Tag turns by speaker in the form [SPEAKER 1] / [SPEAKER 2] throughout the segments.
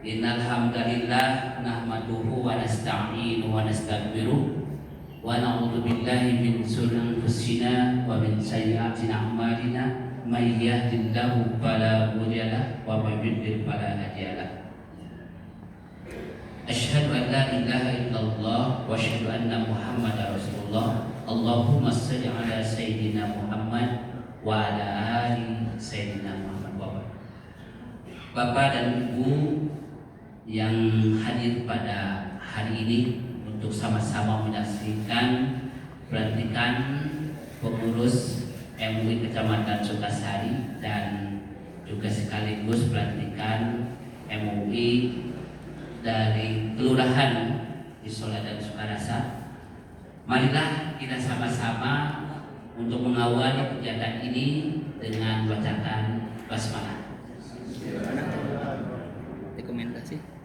[SPEAKER 1] Innal hamdalillah nahmaduhu wa nasta'inuhu wa nastaghfiruh wa na'udzu billahi min shururi anfusina wa min sayyiati a'malina may yahdihillahu fala mudilla lahu wa may yudlil fala hadiya lahu. Asyhadu an la ilaha illallah wa asyhadu anna Muhammadar Rasulullah. Allahumma shalli ala sayyidina Muhammad wa ala ali sayyidina Muhammad. Bapak dan Ibu yang hadir pada hari ini untuk sama-sama menyaksikan pelantikan pengurus MUI Kecamatan Sukasari dan juga sekaligus pelantikan MUI dari Kelurahan Isola dan Sukarasa. Marilah kita sama-sama untuk mengawali kegiatan ini dengan bacaan basmalah. Rekomendasi.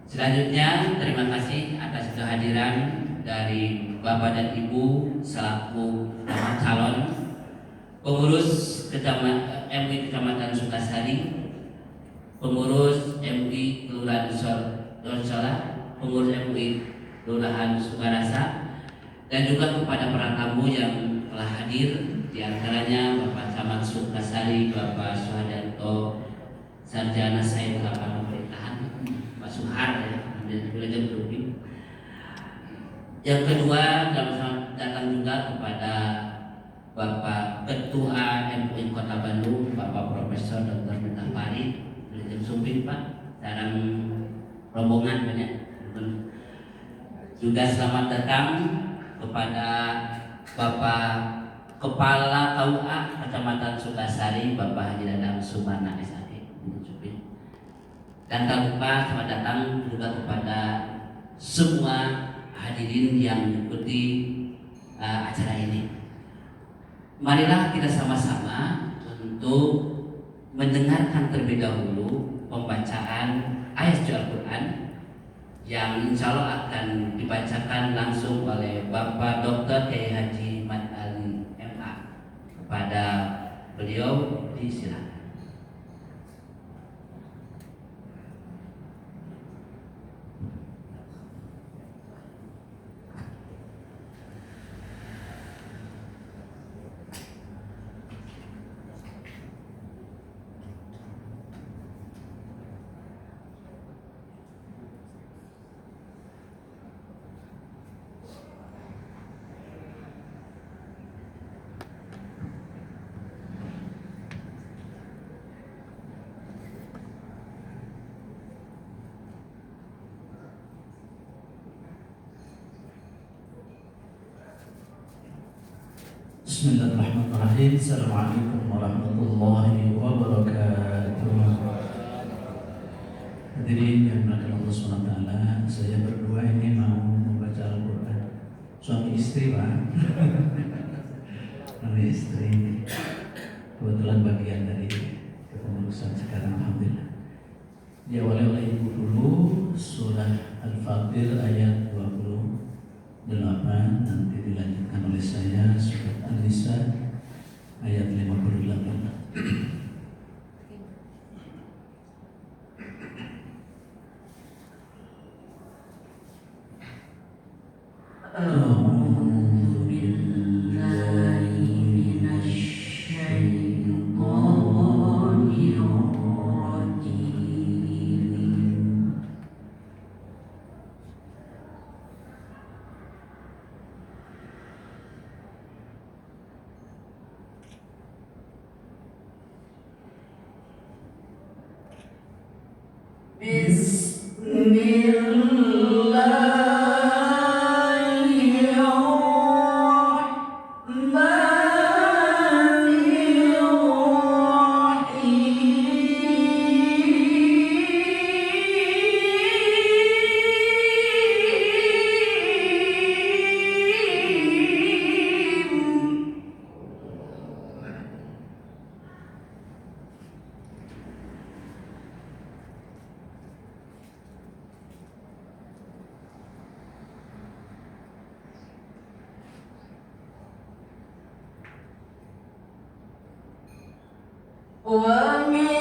[SPEAKER 1] Selanjutnya, terima kasih atas kehadiran dari Bapak dan Ibu selaku calon pengurus MUI Kecamatan Sukasari, pengurus MUI Kelurahan Isola, pengurus MUI Kelurahan Sukarasa, dan juga kepada para tamu yang telah hadir, di antaranya Bapak Camat Sukasari, Bapak Suhadanto, Sarjana Sains Lapangan Pemerintahan, Pak Suhar, dan Belajar Berubing. Yang kedua, selamat datang juga kepada Bapak Ketua MUI Kota Bandung, Bapak Profesor Dr. Miftah Farid, Belajar Sumping, Pak, sarang rombongan banyak. Juga selamat datang kepada Bapak Kepala KUA Kecamatan Sukasari, Bapak Haji Dadang Sumana SAD. Dan tak lupa selamat datang juga kepada semua hadirin yang mengikuti acara ini. Marilah kita sama-sama untuk mendengarkan terlebih dahulu pembacaan ayat suci Al-Quran yang insya Allah akan dibacakan langsung oleh Bapak Dr. Kiai Haji Mat Ali MA. Kepada beliau disilakan.
[SPEAKER 2] Bismillahirrahmanirrahim. Assalamualaikum warahmatullahi wabarakatuh. Hadirin yang dimuliakan Allah SWT, saya berdua ini mau membaca Al-Quran. Suami istri, Pak. Suami istri. Kebetulan bagian dari kepengurusan sekarang, alhamdulillah. Diawali oleh ibu dulu, surah Al-Fatir ayat 28, nanti dilanjutkan oleh saya surat An-Nisa ayat 58.
[SPEAKER 3] ومن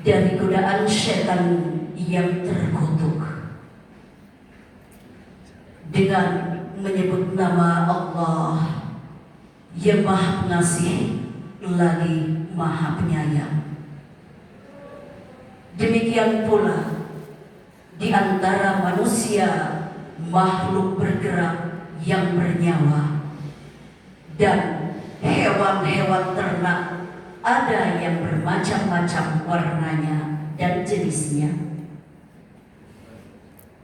[SPEAKER 3] dari godaan syaitan yang terkutuk dengan menyebut nama Allah yang Maha Pengasih lagi Maha Penyayang. Demikian pula di antara manusia, makhluk bergerak yang bernyawa, dan hewan-hewan ternak ada yang bermacam-macam warnanya dan jenisnya.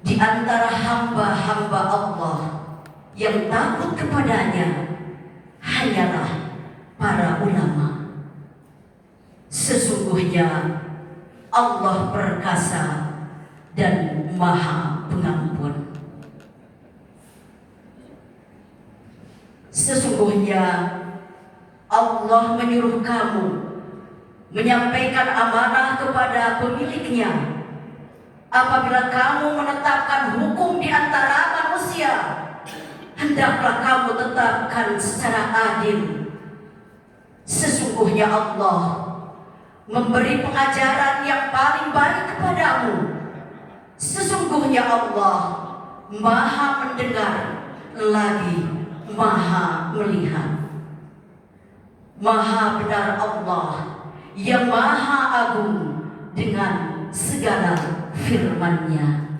[SPEAKER 3] Di antara hamba-hamba Allah yang takut kepadanya hanyalah para ulama. Sesungguhnya Allah perkasa dan Maha Pengampun. Sesungguhnya Allah menyuruh kamu menyampaikan amanah kepada pemiliknya. Apabila kamu menetapkan hukum di antara manusia, hendaklah kamu tetapkan secara adil. Sesungguhnya Allah memberi pengajaran yang paling baik kepadamu. Sesungguhnya Allah Maha mendengar lagi Maha melihat. Maha benar Allah yang Maha agung dengan segala firman-Nya.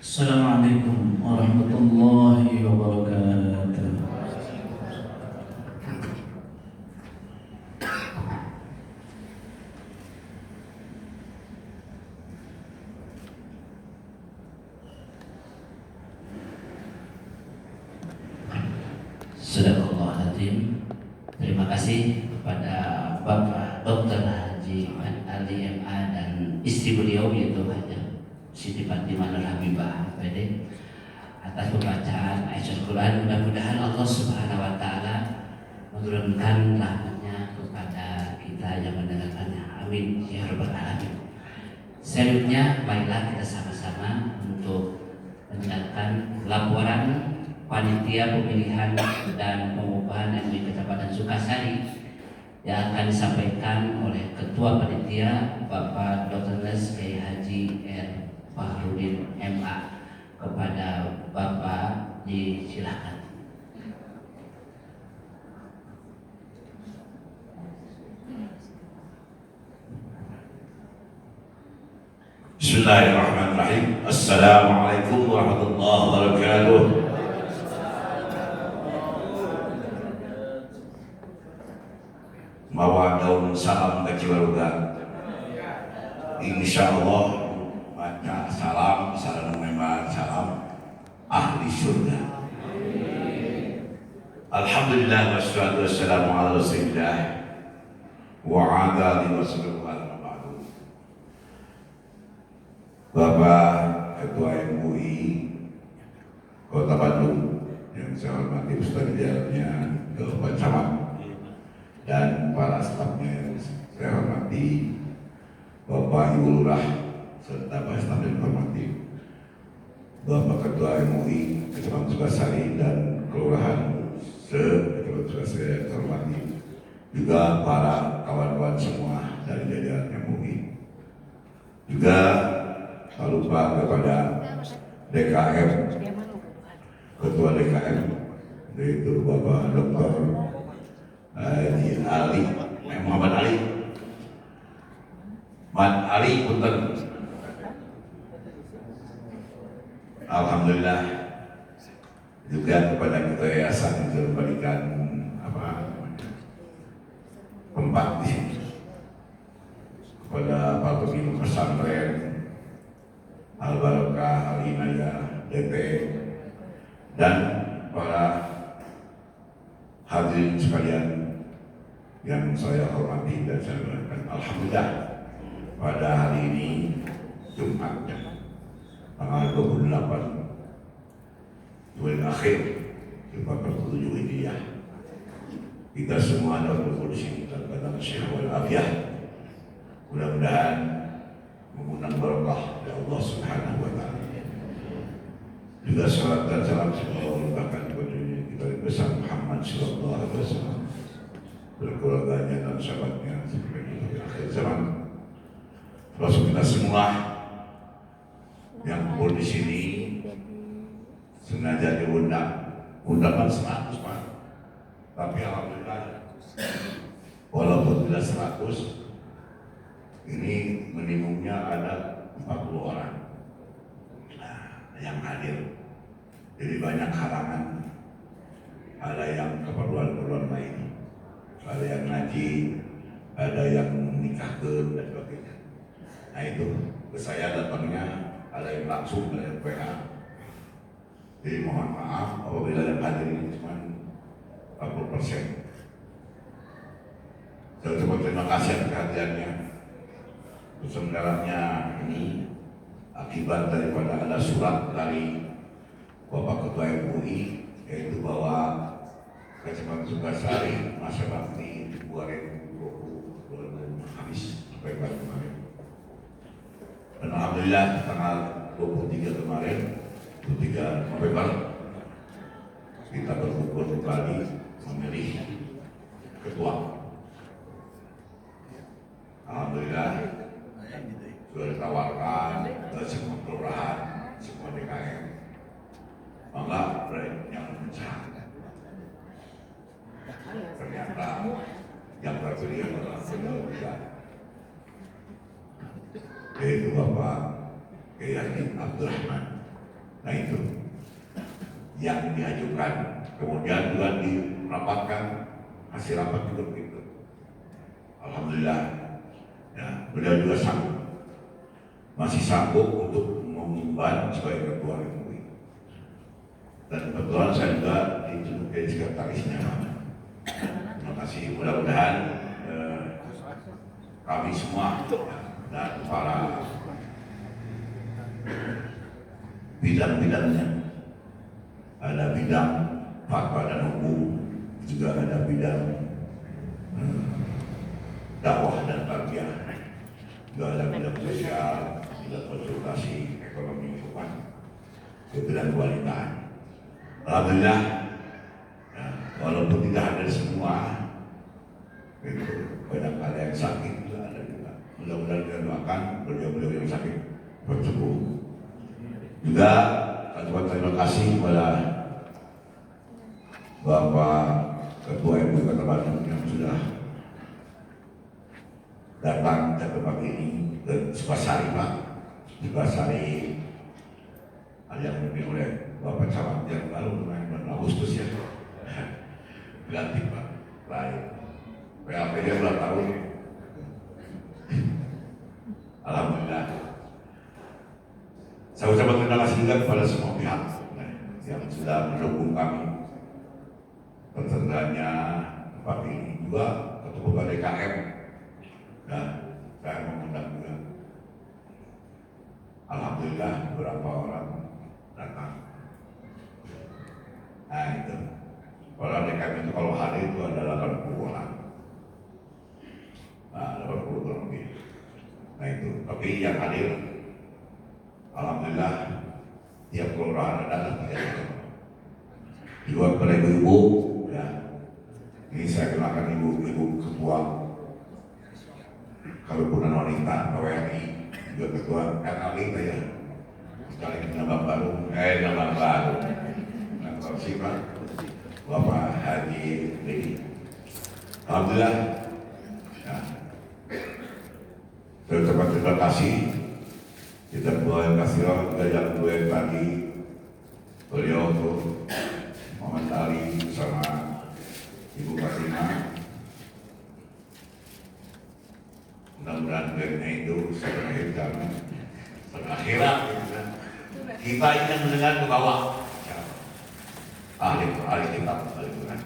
[SPEAKER 2] Assalamualaikum warahmatullahi wabarakatuh.
[SPEAKER 1] Sadaqallahul-Azim. Terima kasih kepada Bapak Dr. Haji Ali MA dan istri beliau yaitu Haja Siti Fatimah Nur Habibah PD atas pembacaan ayat Al-Quran. Mudah-mudahan Allah Subhanahu wa Ta'ala menurunkan rahmatnya kepada kita yang mendengarkannya. Amin ya rabbal alamin. Selanjutnya baiklah kita sama-sama untuk mendengarkan laporan panitia pemilihan dan pengupahan MUI Kecamatan Sukasari yang akan disampaikan oleh Ketua Panitia Bapak Dr. Kiai Haji R. Fahrudin MA. Kepada Bapak disilakan.
[SPEAKER 4] Bismillahirrahmanirrahim. Assalamualaikum warahmatullahi wabarakatuh. Mawa daun salam ke keluarga. Insyaallah baca salam memang salam ahli surga. Alhamdulillah wassalatu wassalamu ala rasulillah wa ala alihi wasallam. Bapak Ketua MUI Kota Bandung yang saya hormati Ustaz Dialnya Bapak Camat dan para stafnya yang saya hormati, Bapak Ibu Lurah serta Pak Staf yang hormati, Bapak Ketua MUI Kecamatan Sukasari dan Kelurahan Kecamatan Sukasari yang saya hormati, juga para kawan-kawan semua dari jajaran MUI, juga tak lupa kepada DKM, Ketua DKM, yaitu Bapak Dr. Haji Ali, Muhammad Ali, Punten. Alhamdulillah juga kepada Ketua Yayasan yang sudah memberikan tempat di sini, kepada Pak Pemimpin Pesantren Al-Barakah, Al-Inayah, DP, dan para hadirin sekalian yang saya hormati dan saya berikan. Alhamdulillah pada hari ini Jumat tanggal 28 bulan akhir 1447 Hijriah, kita semua dalam berfungsi dalam keadaan sehat walafiat. Mudah-mudahan mengundang barokah dari Allah Subhanahu wa Ta'ala. Juga salat dan salam semoga melimpahkan kepada kita besar Muhammad sallallahu alaihi wasallam, berkeluarganya dan sahabatnya sampai di akhir zaman. kita semua yang kumpul di sini sengaja diundang, undangan 100 Pak, tapi alhamdulillah walaupun tidak 100, ini minimumnya ada 40 orang yang hadir. Jadi banyak halangan, ada yang keperluan-keperluan lain, ada yang ngaji, ada yang nikahkan dan sebagainya. Nah itu, ke saya datangnya ada yang langsung, ada yang PA. Jadi mohon maaf apabila yang hadir ini cuma 40%. Saya ucapkan terima kasih atas kehadirannya. Sebenarnya ini akibat daripada ada surat dari Bapak Ketua MUI, yaitu bahwa Kecamatan Sukasari masa bakti 2020 habis sampai kemarin. Dan alhamdulillah tanggal 23 kemarin, 23 November, kita berkumpul kembali memilih ketua. Alhamdulillah sudah ditawarkan ke semua kelurahan, semua DKM. Maka yang pecah. Ternyata yang terpilih adalah Saudara yaitu Bapak Kiai Abdurrahman. Nah itu yang diajukan, kemudian juga dirapatkan, hasil rapat juga begitu. Alhamdulillah, ya, beliau juga sanggup, masih sanggup untuk mengumban sebagai ketua MUI. Dan kebetulan saya juga ditunjuk jadi sekretarisnya. Terima kasih, mudah-mudahan kami semua dan para bidang-bidangnya, ada bidang fatwa dan hukum, juga ada bidang dakwah dan tarbiyah, juga ada bidang sosial, bidang konsultasi ekonomi lingkungan, bidang kewalitaan. Alhamdulillah, ya, walaupun tidak ada semua, itu banyak ada yang sakit juga ada juga. Mudah-mudahan kita doakan beliau-beliau yang sakit bersembuh. Juga terima kasih kepada Bapak Ketua MUI Kota Bandung yang sudah datang ke tempat ini ke Sukasari Pak, Sukasari yang dipimpin oleh Bapak Camat yang baru bulan Agustus ya, ganti Pak, lain. PAP dia 2 tahun. Alhamdulillah. Saya ucapkan terima kasih juga kepada semua pihak yang sudah mendukung kami. Pesertanya tempat ini juga ketua DKM dan saya mengundang juga. Alhamdulillah beberapa orang datang. Nah itu, orang DKM itu kalau hadir itu adalah 80 orang. Nah 80 orang lebih. Nah itu, tapi yang hadir alhamdulillah tiap kelurahan ada ya. Juga kepada ibu-ibu ya. Ini saya kenalkan ibu-ibu ketua Kerukunan Wanita KWRI, juga ketua RKI ya. Sekali nama baru, nama sifat Bapak Haji Dedi. Alhamdulillah ya. Saya ucapkan terima kasih. Kita mulai kasih yang dua tadi beliau tuh Muhammad Ali bersama Ibu Fatimah. Mudah-mudahan duitnya itu terakhir karena terakhirat kita ingin mendengar ke bawah ahli kitab ahli Quran.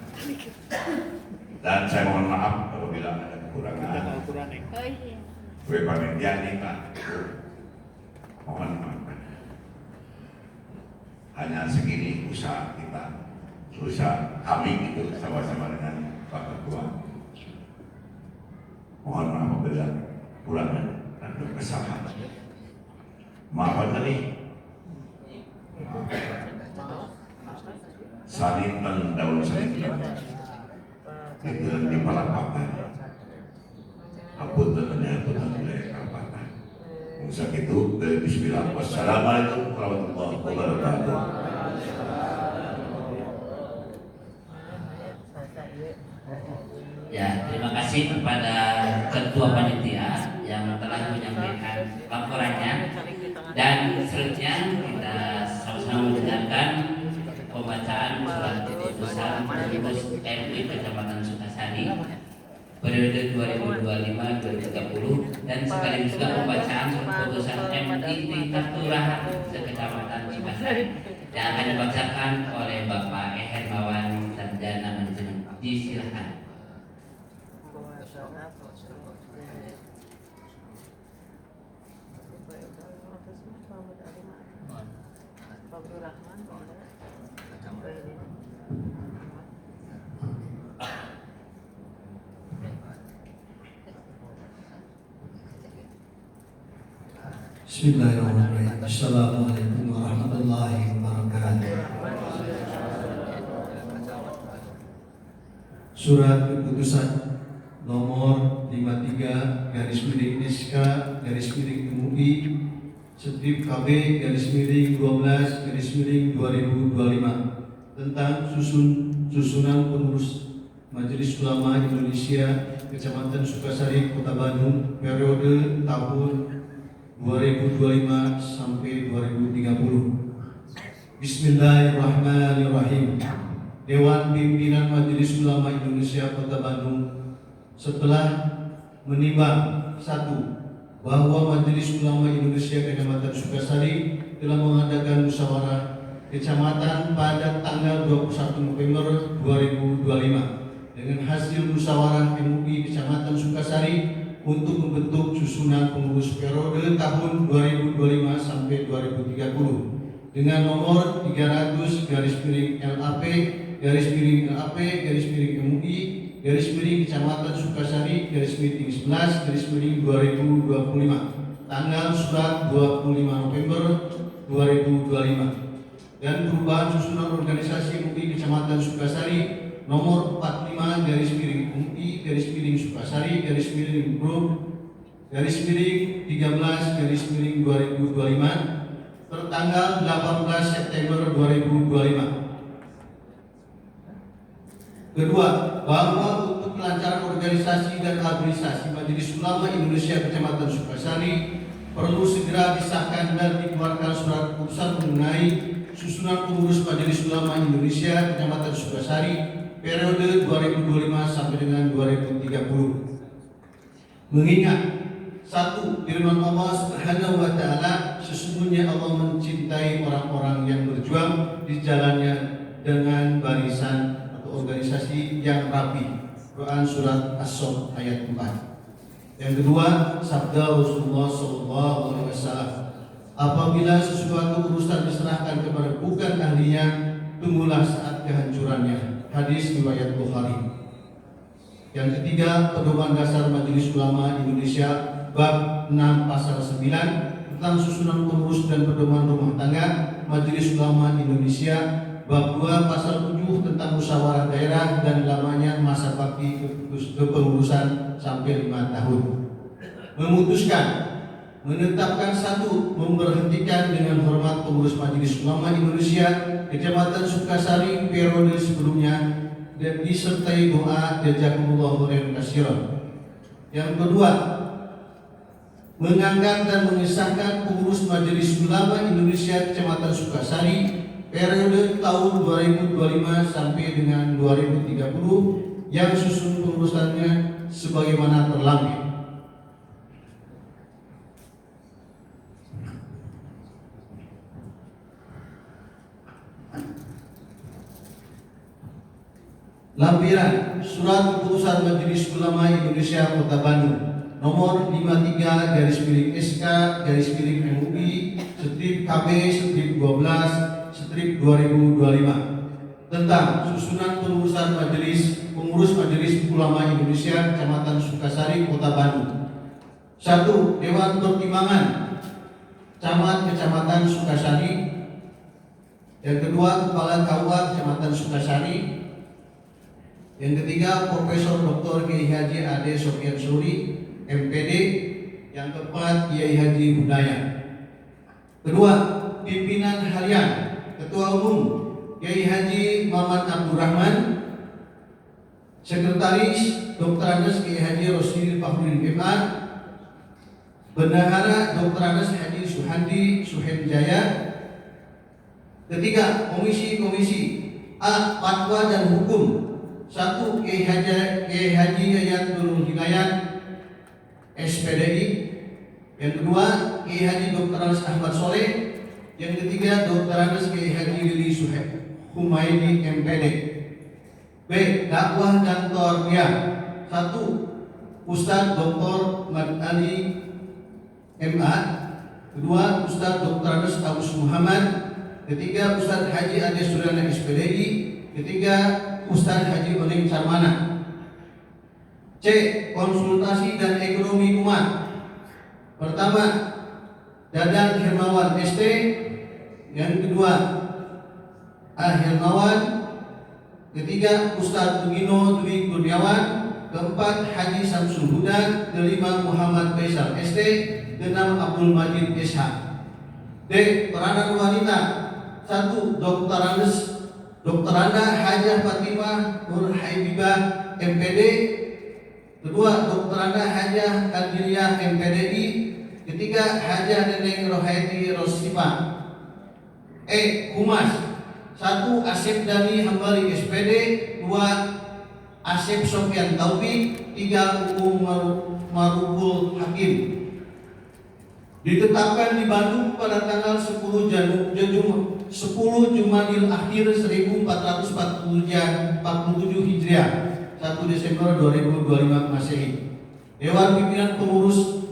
[SPEAKER 4] Dan saya mohon maaf apabila ada kekurangan. Gue panitia nih Pak. Mohon maaf. Hanya segini usaha kita, usaha kami itu sama-sama dengan Pak Ketua. Mohon maaf apabila kurangan dan kesalahan. Maafkan nih. Salintan daun salintan itu di Palapatan. Apunten dari apunten dari Kalpatan. Sakitu bismillah. Wassalamualaikum warahmatullahi wabarakatuh.
[SPEAKER 1] Ya, terima kasih kepada Ketua Panitia yang telah menyampaikan laporannya. Dan selanjutnya kita sama-sama mendengarkan pembacaan surat keputusan pengurus MUI Kecamatan Sukasari periode 2025-2030 dan sekaligus juga pembacaan surat keputusan MUI tingkat kelurahan sekecamatan Sukasari yang akan dibacakan oleh Bapak Hermawan Sarjana Manajemen. Disilakan.
[SPEAKER 5] Bismillahirrahmanirrahim. Assalamualaikum warahmatullahi wabarakatuh. Surat keputusan nomor 53 garis miring SK garis miring MUI strip KB garis miring 12 garis miring 2025 tentang susunan pengurus Majelis Ulama Indonesia Kecamatan Sukasari Kota Bandung periode tahun 2025 sampai 2030. Bismillahirrahmanirrahim. Dewan Pimpinan Majelis Ulama Indonesia Kota Bandung setelah menimbang 1. Bahwa Majelis Ulama Indonesia Kecamatan Sukasari telah mengadakan musyawarah kecamatan pada tanggal 21 November 2025 dengan hasil musyawarah MUI Kecamatan Sukasari untuk membentuk susunan pengurus periode tahun 2025 sampai 2030 dengan nomor 300 garis miring LAP garis miring LAP garis miring MUI garis miring Kecamatan Sukasari garis miring 11 garis miring 2025 tanggal surat 25 November 2025 dan perubahan susunan organisasi MUI Kecamatan Sukasari nomor 45 garis miring MUI garis miring Sukasari garis miring Grup garis miring 13 garis miring 2025 tertanggal 18 September 2025. Kedua, bahwa untuk kelancaran organisasi dan administrasi Majelis Ulama Indonesia Kecamatan Sukasari perlu segera disahkan dan dikeluarkan surat keputusan mengenai susunan pengurus Majelis Ulama Indonesia Kecamatan Sukasari periode 2025 sampai dengan 2030. Mengingat 1. Firman Allah Subhanahu wa taala, sesungguhnya Allah mencintai orang-orang yang berjuang di jalannya dengan barisan atau organisasi yang rapi. Quran surat As-Saff ayat 4. Yang kedua, sabda Rasulullah SAW, apabila sesuatu urusan diserahkan kepada bukan ahlinya, tunggulah saat kehancurannya. Hadis riwayat Bukhari. Yang ketiga, pedoman dasar Majelis Ulama Indonesia bab 6 pasal 9 tentang susunan pengurus dan pedoman rumah tangga Majelis Ulama Indonesia bab 2 pasal 7 tentang musyawarah daerah dan lamanya masa bakti kepengurusan sampai 5 tahun. Memutuskan menetapkan 1. Memberhentikan dengan hormat pengurus Majelis Ulama Indonesia Kecamatan Sukasari periode sebelumnya dan disertai doa jazakumullahu khairan katsiran. Yang kedua, mengangkat dan mengesahkan pengurus Majelis Ulama Indonesia Kecamatan Sukasari periode tahun 2025 sampai dengan 2030 yang susun pengurusannya sebagaimana terlampir. Lampiran Surat Keputusan Majelis Ulama Indonesia Kota Bandung nomor 53 garis miring SK garis miring MUI strip KB strip 12 strip 2025 tentang susunan pengurus Majelis Ulama Indonesia Kecamatan Sukasari Kota Bandung. 1. Dewan Pertimbangan Camat Kecamatan Sukasari. Yang kedua, Kepala KUA Kecamatan Sukasari. Yang ketiga, Profesor Dr. Kiai Haji Ade Sofyan Suri, MPD. Yang keempat, Kiai Haji Hudayat. Kedua, pimpinan harian Ketua Umum Kiai Haji Muhammad Abdurrahman, Sekretaris Dr. Andes Kiai Haji Rosyidin Fakhrudin MA, Bendahara Dr. Andes Haji Suhandi Suhenjaya. Ketiga, komisi-komisi A. Fatwa dan Hukum 1. Kiai Haji Yayat Nurul Hidayat SPDI. Yang kedua, Kiai Haji Dr. Andes Ahmad Soleh. Yang ketiga, Dr. Andes Kiai Haji Lili Humaydi MPD. B. Dakwah dan Tarbiyah 1. Ustadz Dr. Mad Ali MA. Kedua, Ustadz Dr. Andes Agus Muhammad. Ketiga, Ustadz Haji Ade Suryana SPDI. Ketiga, Ustadz Haji Oning Sarmana. C. Konsultasi dan ekonomi umat. Pertama, Dadang Hermawan ST. Yang kedua, A. Hermawan. Ketiga, Ustadz Tugino Dwi Kurniawan. Keempat, Haji Samsul Huda. Kelima, Muhammad Faisal ST. Keenam, Abdul Majid SH. D. Peranan wanita. 1. Dr. Andes Dr. Anda Hajah Fatimah Nur Haibibah MPD. Kedua, Dr. Anda Hajah Kadiriyah MPDI. Ketiga, Hajah Neneng Rohaiti Rosipa. E. Humas 1. Asep Dani Hambali SPD. 2. Asep Sofyan Taufik. 3. Umum Marubul Hakim. Ditetapkan di Bandung pada tanggal 10 Jumadil Akhir 1447 Hijriah, 1 Desember 2025 Masehi. Dewan Pimpinan Pengurus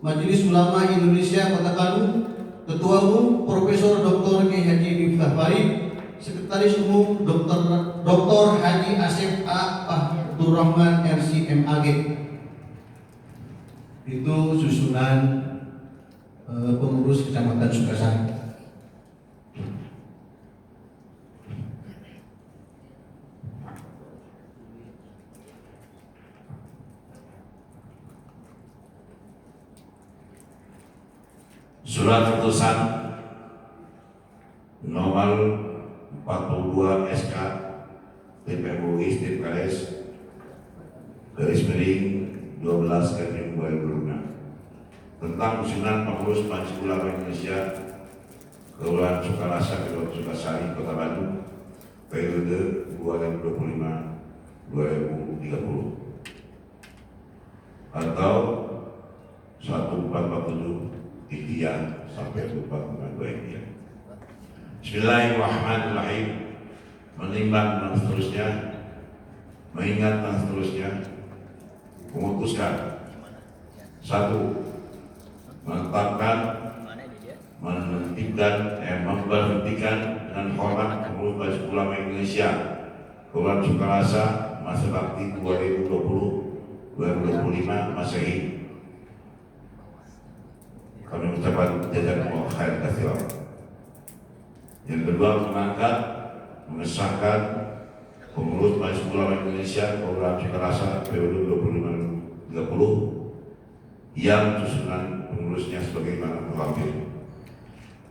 [SPEAKER 5] Majelis Ulama Indonesia Kota Bandung. Ketua Umum Profesor Dr. Kiai Haji Miftah Farid. Sekretaris Umum Dr. Haji Asep A. Abdurrahman RCMAG. Itu susunan pengurus Kecamatan Sukasari.
[SPEAKER 4] Surat Keputusan nomor 42 SK TPMUI TPKS /12/2026 tentang usulan pengurus Majelis Ulama Indonesia Kelurahan Sukarasa, Kecamatan Sukasari, Kota Bandung, periode 2025-2030 atau 1447 Hijriah sampai 1452 Hijriah. Bismillahirrahmanirrahim. Menimbang dan seterusnya, mengingat dan seterusnya, memutuskan 1. Menetapkan, memberhentikan dengan hormat pengurus Majelis Ulama Indonesia Kelurahan Sukarasa masa bakti 2020-2025 Masehi. Kami mengucapkan jazakumullah khair katsiran. Yang kedua, mengangkat, mengesahkan pengurus Majelis Ulama Indonesia Kelurahan Sukarasa periode 2025-2030 yang susunan pengurusnya sebagaimana terlampir.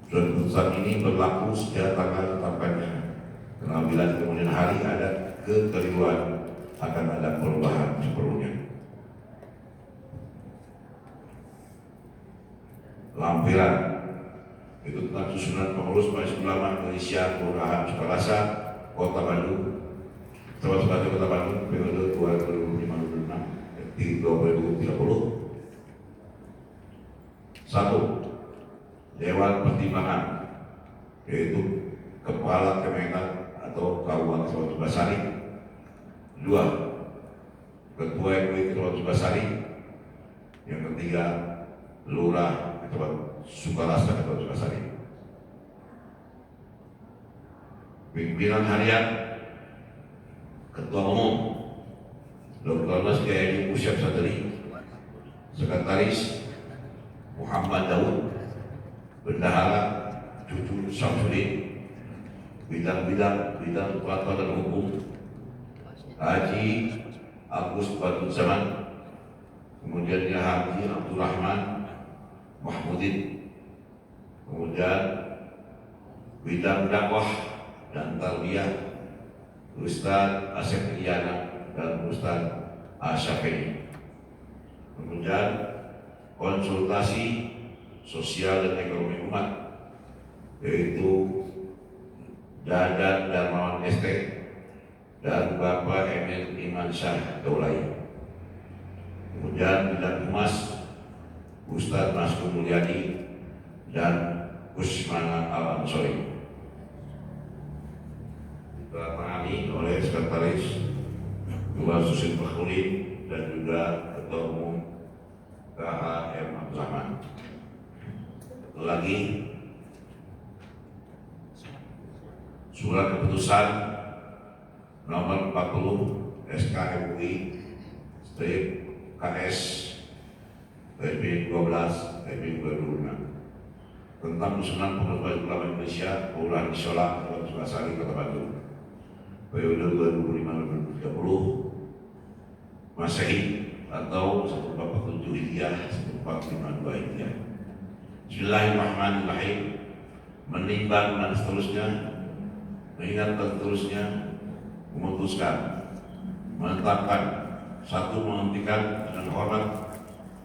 [SPEAKER 4] Dan putusan ini berlaku sejak tanggal tetapkannya. Karena bila kemudian hari ada kekeliruan, akan ada perubahan seperlunya. Lampiran itu tentang susunan pengurus Majelis Ulama Indonesia Kelurahan Sukarasa, Kota Bandung, Kota Bandung periode 2025-2030. 1. Dewan Pertimbangan, yaitu Kepala Kemenag atau KUA Kecamatan Sukasari. 2. Ketua MUI Kecamatan Sukasari. Yang ketiga, Lurah Kecamatan Sukarasa, Kecamatan Sukasari. Pimpinan harian, Ketua Umum Dr. Andes Kiai Haji Musyaf Sadri. Sekretaris Muhammad Daud. Bendahara Cucu Samsudin. Bidang fatwa dan hukum Haji Agus Badrun Zaman. Kemudian Haji Abdurrahman Salahuddin. Kemudian bidang dakwah dan tarbiyah Ustaz Asep Iyana dan Ustaz Asyafi'i. Kemudian konsultasi sosial dan ekonomi umat yaitu Dadan Darmawan ST dan Bapak Emil Iman Syah Daulay. Kemudian bidang humas Ustaz Masku Mulyadi dan Usmana Al-Ansori. Ditangani oleh Sekretaris Ketua Susin Fakhrudin dan juga Ketua Umum KHM Abdurrahman. Satu lagi surat keputusan nomor 40 SK MUI strip KS TP 12 TP 25 tentang usulan pengurus ulama Indonesia Kelurahan Isola Kota Sukasari Kota Bandung periode 2005-2030 Masehi atau 1447 Hijriah 1452 Hijriah. Bismillahirrahmanirrahim. Menimbang dan seterusnya, mengingat dan seterusnya, memutuskan, menetapkan, satu, menghentikan dengan hormat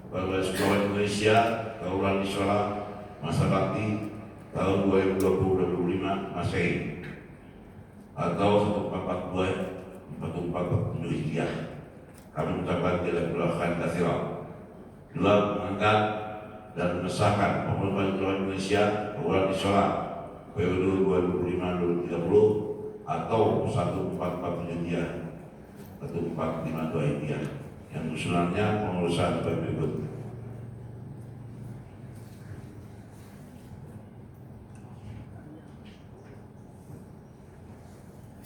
[SPEAKER 4] kepada Sekolah Indonesia Kelurahan Isola masa bakti tahun 2020-2025 Masehi atau 1447 Hijriah. Kami mengucapkan jazakumullah khairan. Dua, mengangkat dan mengesahkan pemerintahan Kelurahan Indonesia Kelurahan Isola periode 2005-2030 atau 1447 Hijriah atau 1452 Hijriah yang usulannya pengurusan sebagai berikut.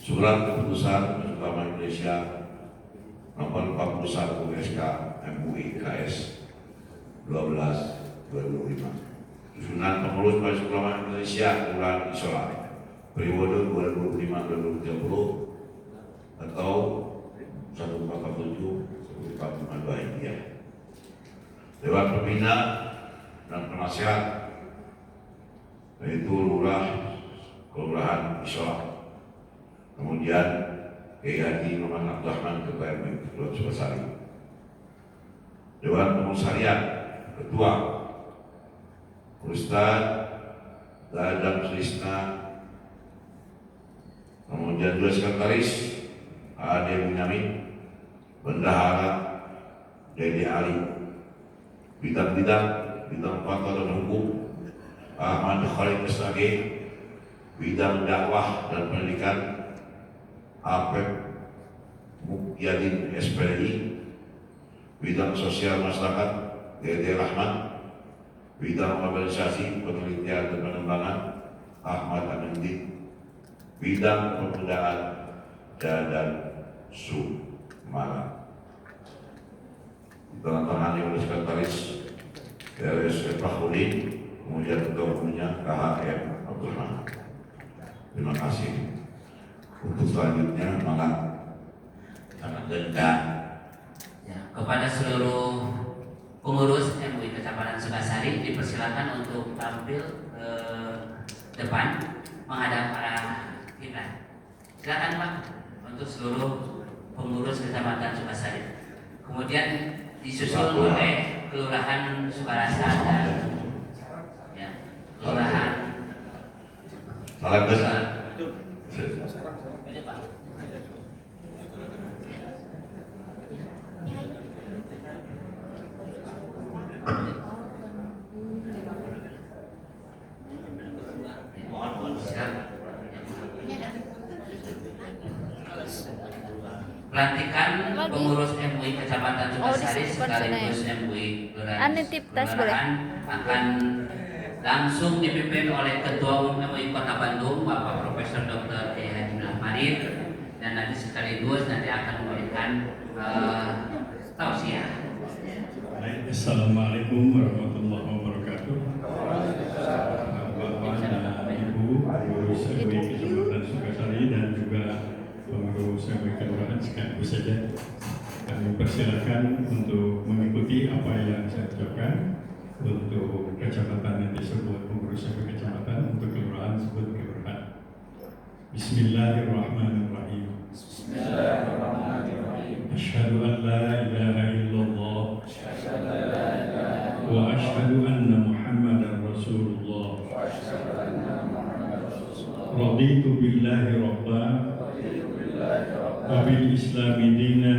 [SPEAKER 4] Surat keputusan Ulama Indonesia nomor 41 SK MUI KS 12/2005. Susunan pengurus Majelis Ulama Indonesia Kelurahan Isola periode 2005-2030 atau 1447-1452 Hijriah. Dewan Pembina dan Penasehat yaitu Lurah Kelurahan Isola. Kemudian Kiai Haji Muhammad Abdurrahman Ketua MUI Kota Sukasari. Dewan Pengurus Harian Ketua Ustaz Dadang Sulisna. Kemudian dua sekretaris Ade Bunyamin, Bendahara Dede Ali, bidang-bidang fatwa dan hukum Ahmad Khalid SAG, bidang dakwah dan pendidikan Apep Mukyadin SPLI, bidang sosial masyarakat Dede Rahman, bidang organisasi penelitian dan pengembangan Ahmad Aminuddin, bidang pemudaan Dadan Sumara. Ditandatangani oleh sekretaris RS Fakhrudin, kemudian ketua umumnya KHM Abdurrahman. Terima kasih. Untuk selanjutnya, maka
[SPEAKER 1] sangat dendam ya, kepada seluruh pengurus MUI Kecamatan Sukasari dipersilakan untuk tampil ke depan menghadap para pimpinan. Silakan Pak untuk seluruh pengurus Kecamatan Sukasari. Kemudian disusul oleh Kelurahan Sukarasa dan ya, Kelurahan
[SPEAKER 4] salam besar.
[SPEAKER 1] Pelantikan pengurus MUI Kecamatan Sukasari sekaligus MUI Kelurahan akan langsung dipimpin oleh Ketua Umum MUI Kota Bandung Bapak Profesor Dr. Kiai Haji Marid, dan nanti sekaligus akan memberikan tausiah.
[SPEAKER 6] Assalamualaikum warahmatullahi wabarakatuh. Bapak dan Ibu pengurus MUI Kecamatan Sukasari dan juga pengurus MUI Kelurahan sekaligus saja, kami persilakan untuk mengikuti apa yang saya ucapkan untuk kecamatan yang disebut pengurus RW kecamatan, untuk kelurahan disebut kelurahan. Bismillahirrahmanirrahim. Asyhadu an la ilaha illallah wa asyhadu anna Muhammadar Rasulullah. Raditu billahi rabban wa bil islami dina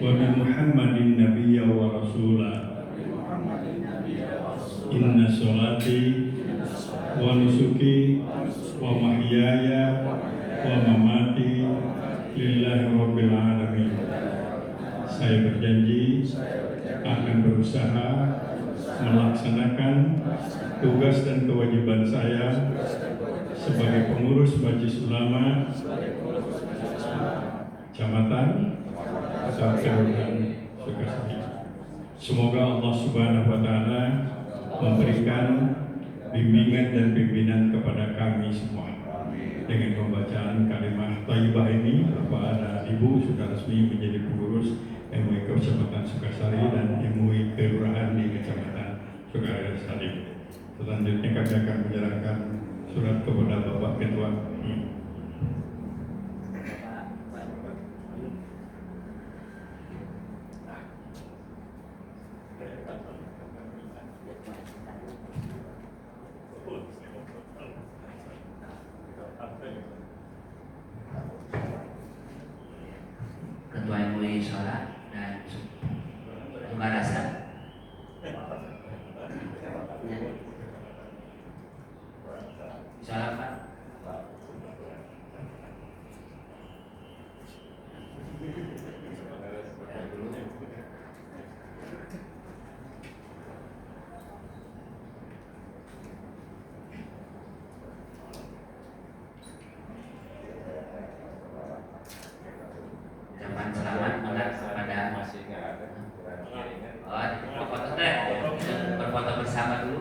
[SPEAKER 6] wa bi Muhammadin nabiyya wa rasula. Inna sholati wa nusuki wa mahyaya wa mamati lillahi rabbil alamin. Saya berjanji akan berusaha melaksanakan tugas dan kewajiban saya sebagai pengurus Majelis Ulama Kecamatan atau Kelurahan Sukasari. Semoga Allah Subhanahu wa Ta'ala memberikan bimbingan dan pimpinan kepada kami semua. Dengan pembacaan kalimat thayyibah ini, kepada Ibu sudah resmi menjadi pengurus MUI Kecamatan Sukasari dan MUI Kelurahan di Kecamatan Sukasari. Selanjutnya kami akan menyerahkan surat kepada Bapak Ketua.
[SPEAKER 1] Ketua MUI sholat dan pembalasan. Sholat Pak. Ucapan selamat mulai kepada berfoto teh, berfoto bersama dulu.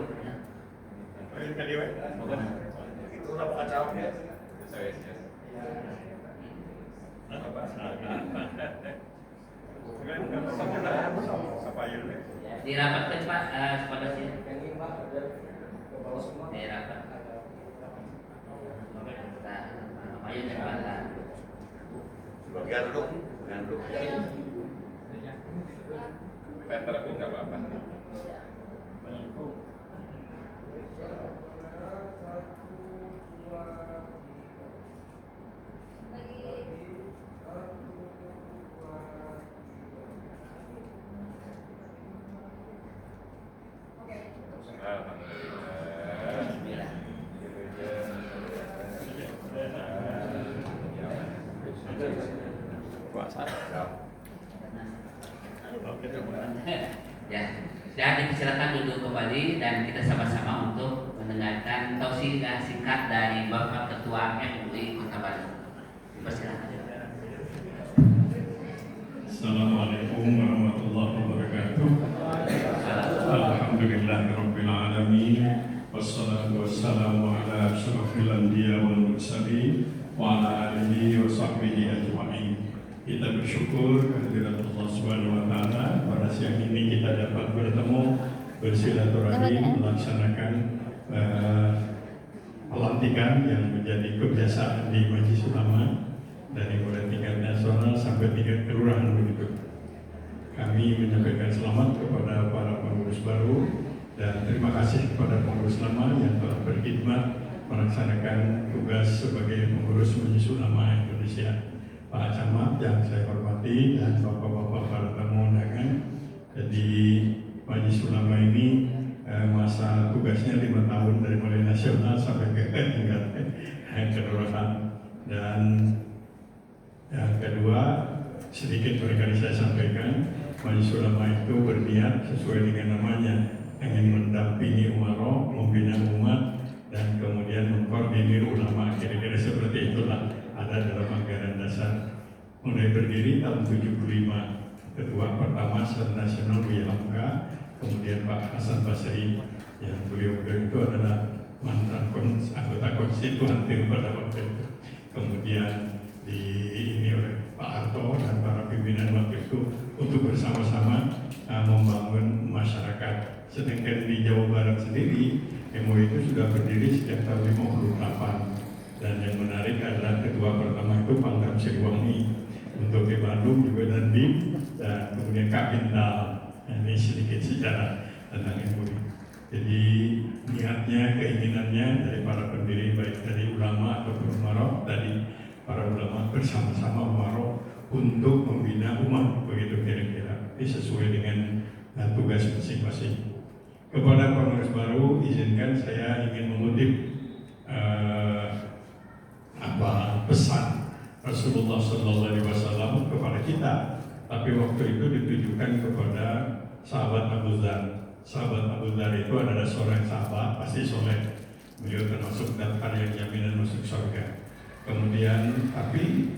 [SPEAKER 1] Dirapatkan Pak, kepada sini. Dirapat. Ayo cepat.
[SPEAKER 7] Bagian duduk, jangan duduk. Peter pun nggak apa-apa.
[SPEAKER 1] Ya, dan dipersilakan duduk kembali dan kita sama-sama untuk mendengarkan tausiah singkat dari Bapak Ketua MUI Kota Bandung. Dipersilakan.
[SPEAKER 6] Assalamualaikum warahmatullahi wabarakatuh. Alhamdulillahirabbil alamin. Wassalatu wassalamu ala asyrofil anbiya wal mursalin wa ala alihi wa sahbihi ajma'in. Kita bersyukur kehadirat Allah Subhanahu wa Ta'ala pada siang ini kita dapat bertemu bersilaturahmi melaksanakan pelantikan yang menjadi kebiasaan di Majelis Ulama dari mulai tingkat nasional sampai tingkat kelurahan begitu. Kami menyampaikan selamat kepada para pengurus baru dan terima kasih kepada pengurus lama yang telah berkhidmat melaksanakan tugas sebagai pengurus Majelis Ulama Indonesia. Pak Camat yang saya hormati dan bapak-bapak para tamu undangan. Jadi Majelis Ulama ini masa tugasnya 5 tahun dari mulai nasional sampai ke tingkat kelurahan. Dan yang kedua, sedikit barangkali saya sampaikan, Majelis Ulama itu berniat sesuai dengan namanya, ingin mendampingi umaro, membina umat, dan kemudian mengkoordinir ulama. Kira-kira seperti itulah ada dalam anggaran dasar. Mulai berdiri tahun 75, ketua pertama secara nasional Buya Hamka, kemudian Pak Hasan Basri, yang beliau itu adalah mantan anggota konstituante pada waktu itu. Kemudian ini oleh Pak Harto dan para pimpinan waktu itu untuk bersama-sama membangun masyarakat. Sedangkan di Jawa Barat sendiri, MUI itu sudah berdiri sejak tahun 58. Dan yang menarik adalah ketua pertama itu Pangdam Siliwangi, untuk di Bandung juga Dandim, dan kemudian Kak Bindal. Ini sedikit sejarah tentang MUI. Jadi niatnya, keinginannya dari para pendiri, baik dari ulama ataupun umarok, dari para ulama bersama-sama umarok untuk membina umat, begitu kira-kira. Ini sesuai dengan tugas masing-masing. Kepada pengurus baru, izinkan saya ingin mengutip pesan Rasulullah SAW kepada kita, tapi waktu itu ditujukan kepada sahabat Abu Dzar. Sahabat Abu Dzar itu adalah seorang sahabat pasti soleh, beliau termasuk daftar yang jaminan masuk surga. Kemudian tapi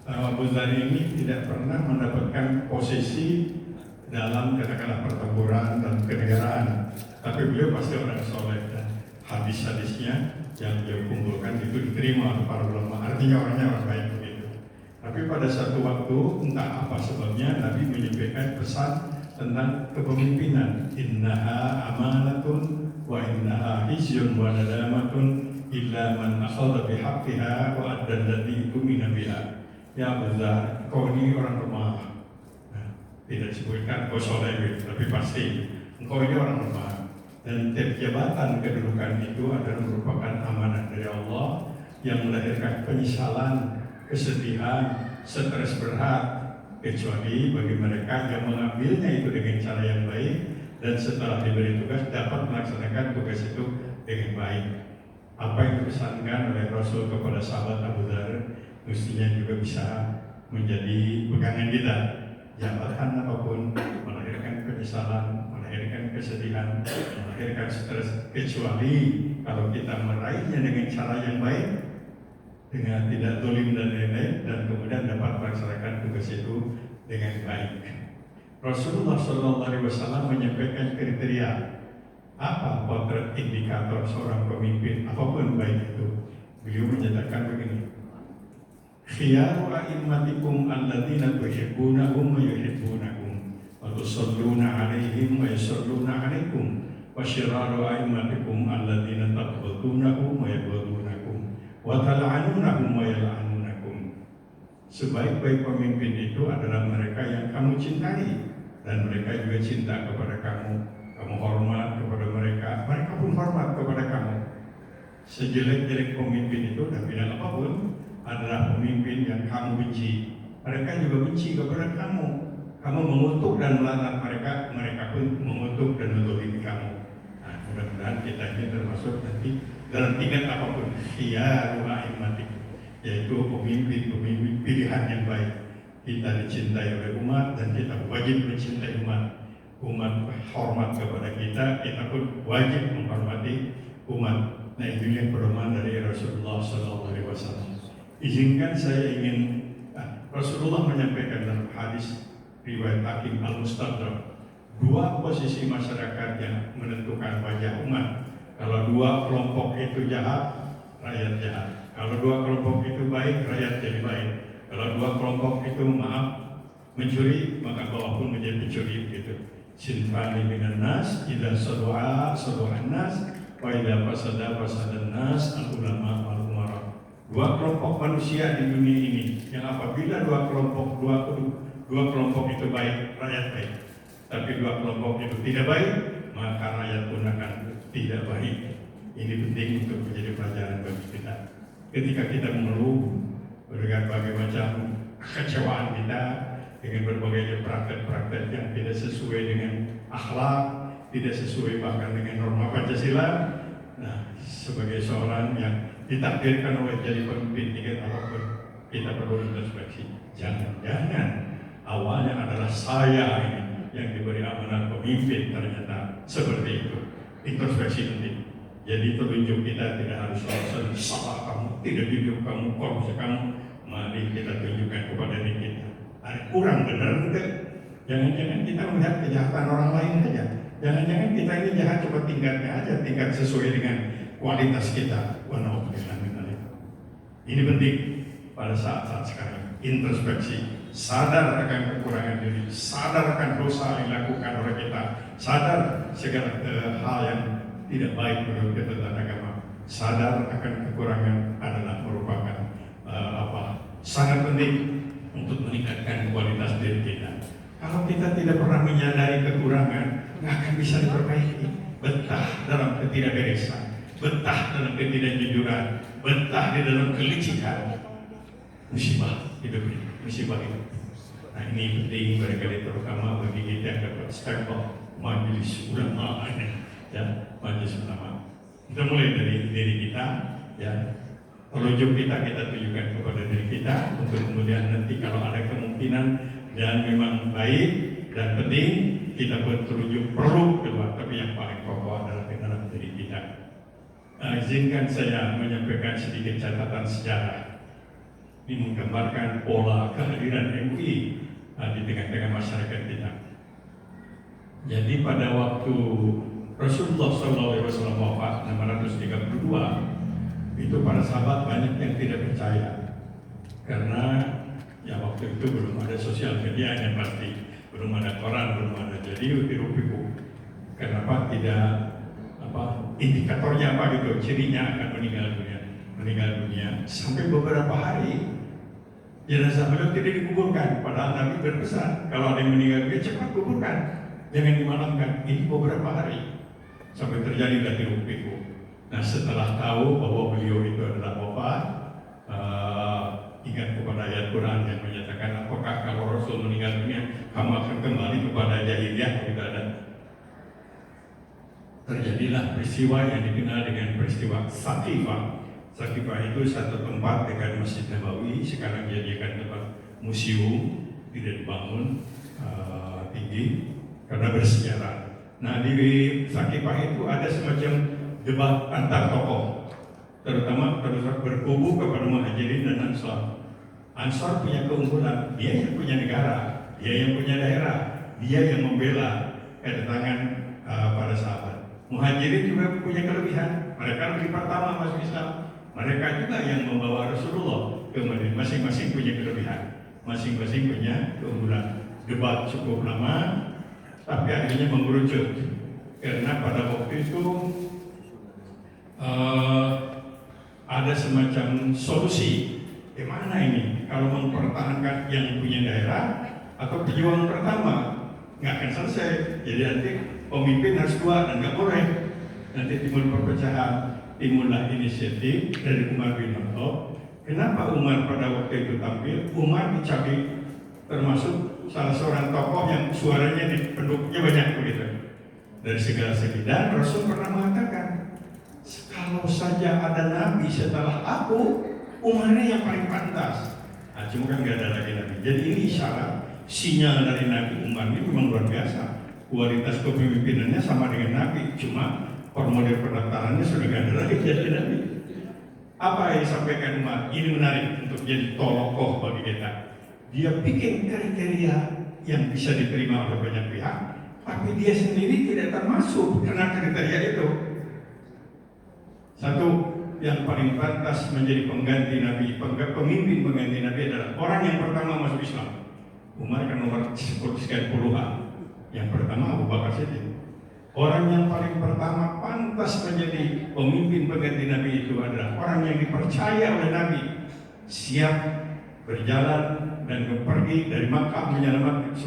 [SPEAKER 6] Abu Dzar ini tidak pernah mendapatkan posisi dalam katakanlah pertempuran dan kenegaraan, tapi beliau pasti orang soleh dan hadis-hadisnya yang dia kumpulkan itu diterima oleh para ulama, artinya orangnya orang baik begitu. Tapi pada satu waktu, entah apa sebabnya, Nabi menyampaikan pesan tentang kepemimpinan. Innaha amanatun wa innaha hisyun wa nadamatun illa man akhadha bihaqqiha wa adda alladhi tumina biha. Ya Abu Dzar, kau ini orang lemah. Nah, tidak disebutkan kau soleh, tapi pasti engkau ini orang lemah. Dan tiap jabatan kedudukan itu adalah merupakan amanah dari Allah yang melahirkan penyesalan, kesedihan, stres berat, kecuali bagi mereka yang mengambilnya itu dengan cara yang baik dan setelah diberi tugas dapat melaksanakan tugas itu dengan baik. Apa yang dipesankan oleh Rasul kepada sahabat Abu Dzar mestinya juga bisa menjadi pegangan kita. Jabatan apapun melahirkan penyesalan, melahirkan kesedihan, melahirkan stres, kecuali kalau kita meraihnya dengan cara yang baik, dengan tidak zalim dan lain-lain, dan kemudian dapat melaksanakan tugas itu dengan baik. Rasulullah SAW menyampaikan kriteria apa potret indikator seorang pemimpin apapun baik itu. Beliau menyatakan begini: khiyaru a'immatikum alladzina tuhibbunahum wa yuhibbunakum wa tusalluna 'alaihim wa yusalluna 'alaikum wa syiraru a'immatikum alladzina tabghudunahum wa yabghudunakum wa tal'anunahum wa yal'anunakum. Sebaik-baik pemimpin itu adalah mereka yang kamu cintai dan mereka juga cinta kepada kamu. Kamu hormat kepada mereka, mereka pun hormat kepada kamu. Sejelek-jelek pemimpin itu dan bidang apapun adalah pemimpin yang kamu benci. Mereka juga benci kepada kamu. Kamu mengutuk dan melaknat mereka, mereka pun mengutuk dan menzalimi kamu. Nah, mudah-mudahan kita ini termasuk nanti dalam tingkat apapun, khiyaru a'immatikum, yaitu pemimpin pilihan yang baik. Kita dicintai oleh umat dan kita wajib mencintai umat. Umat hormat kepada kita, kita pun wajib menghormati umat. Nah, ini yang pedoman dari Rasulullah SAW. Izinkan saya ingin Rasulullah menyampaikan dalam hadis riwayat Hakim Al-Mustadrak, dua posisi masyarakat yang menentukan wajah umat. Kalau dua kelompok itu jahat, rakyat jahat. Kalau dua kelompok itu baik, rakyat jadi baik. Kalau dua kelompok itu mencuri, maka bawah pun menjadi pencuri gitu. Sinfani minan nas, idza sadu'a sadu'an nas, wa idza fasada fasadan nas, al-ulama wal umara. Dua kelompok manusia di dunia ini yang apabila dua kelompok itu baik, rakyat baik. Tapi dua kelompok itu tidak baik, maka rakyat pun akan tidak baik. Ini penting untuk menjadi pelajaran bagi kita. Ketika kita mengeluh dengan berbagai macam kekecewaan kita dengan berbagai praktek-praktek yang tidak sesuai dengan akhlak, tidak sesuai bahkan dengan norma Pancasila. Nah, sebagai seorang yang ditakdirkan oleh jadi pemimpin tingkat apapun, kita perlu introspeksi. Jangan-jangan awalnya adalah saya ini yang diberi amanah pemimpin, ternyata seperti itu. Introspeksi penting. Jadi petunjuk kita tidak harus selalu salah kamu, tidak hidup kamu, korupsi kamu. Mari kita tunjukkan kepada diri kita. Ada kurang benar enggak? Jangan-jangan kita melihat kejahatan orang lain saja. Jangan-jangan kita ini jahat cuma tingkatnya aja, tingkat sesuai dengan kualitas kita. Ini penting pada saat-saat sekarang. Introspeksi. sadar akan kekurangan diri, sadar akan dosa yang dilakukan oleh kita, sadar segala hal yang tidak baik menurut ketentuan agama, sadar akan kekurangan adalah merupakan sangat penting untuk meningkatkan kualitas diri kita. Kalau kita tidak pernah menyadari kekurangan, nggak akan bisa diperbaiki. Betah dalam ketidakberesan, betah dalam ketidakjujuran, betah di dalam kelicikan, musibah hidup ini, musibah hidup. Nah ini penting barangkali terutama bagi kita yang dapat stempel majelis ulama ini, ya majelis ulama. Kita mulai dari diri kita, ya. Telunjuk kita tunjukkan kepada diri kita untuk kemudian nanti kalau ada kemungkinan dan memang baik dan penting kita bertelunjuk perlu keluar, tapi yang paling pokok adalah di dalam diri kita. Izinkan saya menyampaikan sedikit catatan sejarah. Ini menggambarkan pola kehadiran MUI di tengah-tengah masyarakat kita. Jadi pada waktu Rasulullah SAW wafat 632, itu para sahabat banyak yang tidak percaya karena ya waktu itu belum ada sosial media yang pasti, belum ada koran, belum ada, jadi hirup-pikuk. Kenapa tidak indikatornya apa gitu, cirinya akan meninggal dunia sampai beberapa hari jenazah beliau tidak dikuburkan, padahal Nabi berpesan kalau ada yang meninggal dunia cepat kuburkan, jangan dimalamkan. Ini beberapa hari sampai terjadilah hirup-pikuk. Nah setelah tahu bahwa beliau itu adalah wafat, ingat kepada ayat Quran yang menyatakan apakah kalau Rasul meninggal dunia kamu akan kembali kepada jahiliyah? Tidak ada. Terjadilah peristiwa yang dikenal dengan peristiwa Saqifah. Saqifah itu satu tempat dekat Masjid Nabawi, sekarang dijadikan tempat museum, tidak dibangun tinggi karena bersejarah. Nah di Saqifah itu ada semacam debat antar tokoh, terutama berkubu kepada Muhajirin dan Ansar. Ansar punya keunggulan, dia yang punya negara, dia yang punya daerah, dia yang membela kedatangan para sahabat. Muhajirin juga punya kelebihan, mereka lebih pertama masuk Islam, mereka juga yang membawa Rasulullah ke Madinah. Masing-masing punya kelebihan, masing-masing punya keunggulan. Debat cukup lama, tapi akhirnya mengerucut karena pada waktu itu ada semacam solusi. Gimana ini kalau mempertahankan yang punya daerah atau pejuang pertama? Nggak akan selesai. Jadi nanti pemimpin harus dua dan nggak boleh. Nanti timbul perpecahan. Timbullah inisiatif dari Umar bin Khattab. Kenapa Umar pada waktu itu tampil? Umar dicabik, termasuk salah seorang tokoh yang suaranya di pendukungnya banyak begitu. Dari segala segi. Dan Rasul pernah mengatakan, kalau saja ada nabi setelah aku, Umarnya yang paling pantas. Nah, cuma kan nggak ada lagi nabi. Jadi ini isyarat, sinyal dari Nabi Umar ini memang luar biasa. Kualitas kepemimpinannya sama dengan nabi, cuma formulir pendaftarannya sudah nggak ada lagi jadi nabi. Apa yang disampaikan Umar? Ini menarik untuk jadi tokoh bagi kita. Dia bikin kriteria yang bisa diterima oleh banyak pihak, tapi dia sendiri tidak termasuk karena kriteria itu. Satu, yang paling pantas menjadi pengganti Nabi, pemimpin pengganti Nabi adalah orang yang pertama masuk Islam. Umar kan nomor 10-an. Yang pertama Abu Bakar Siddiq. Orang yang paling pertama pantas menjadi pemimpin pengganti Nabi itu adalah orang yang dipercaya oleh Nabi, siap berjalan dan pergi dari Makkah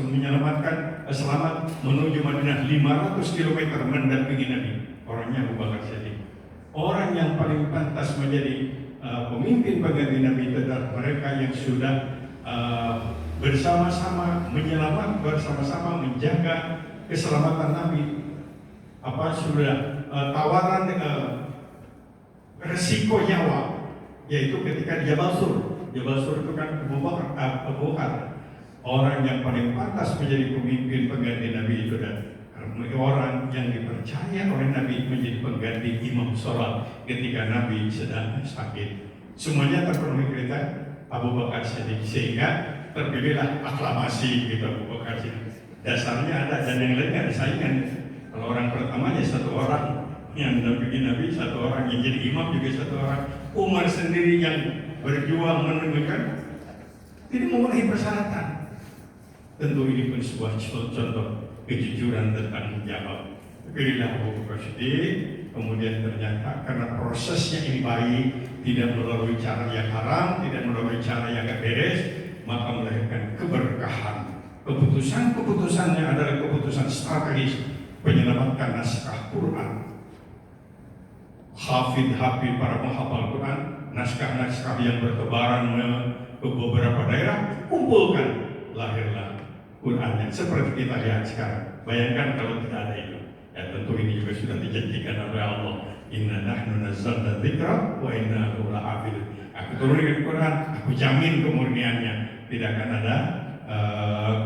[SPEAKER 6] menyelamatkan selamat menuju Madinah 500 km mendampingi Nabi. Orangnya Abu Bakar Siddiq. Orang yang paling pantas menjadi pemimpin pengganti Nabi itu adalah mereka yang sudah bersama-sama bersama-sama menjaga keselamatan Nabi. Sudah tawaran resiko nyawa, yaitu ketika di Jabal Sur. Jabal Sur itu kan Abu Bakar. Orang yang paling pantas menjadi pemimpin pengganti Nabi itu dan orang yang dipercaya oleh Nabi menjadi pengganti imam sholat ketika Nabi sedang sakit. Semuanya terpenuhi kriteria Abu Bakar Siddiq, sehingga terpilihlah aklamasi gitu Abu Bakar Siddiq. Dasarnya ada dan yang lain ada saingan. Kalau orang pertamanya satu orang yang mendampingi Nabi, satu orang yang jadi imam juga satu orang. Umar sendiri yang berjuang menemukan tidak memenuhi persyaratan. Tentu ini pun sebuah contoh kejujuran dan tanggung jawab. Pilihlah Abu Bakar Siddiq, kemudian ternyata karena prosesnya ini baik, tidak melalui cara yang haram, tidak melalui cara yang gak beres, maka melahirkan keberkahan. Keputusan-keputusannya adalah keputusan strategis menyelamatkan naskah Quran. Hafid para penghafal Quran, naskah-naskah yang bertebaran ke beberapa daerah, kumpulkan, lahirlah Quran yang seperti kita lihat sekarang. Bayangkan kalau tidak ada itu. Ya tentu ini juga sudah dijanjikan oleh Allah. Inna nahnu nazzalna dzikra wa inna lahu lahafidun. Aku turunkan Quran, aku jamin kemurniannya. Tidak akan ada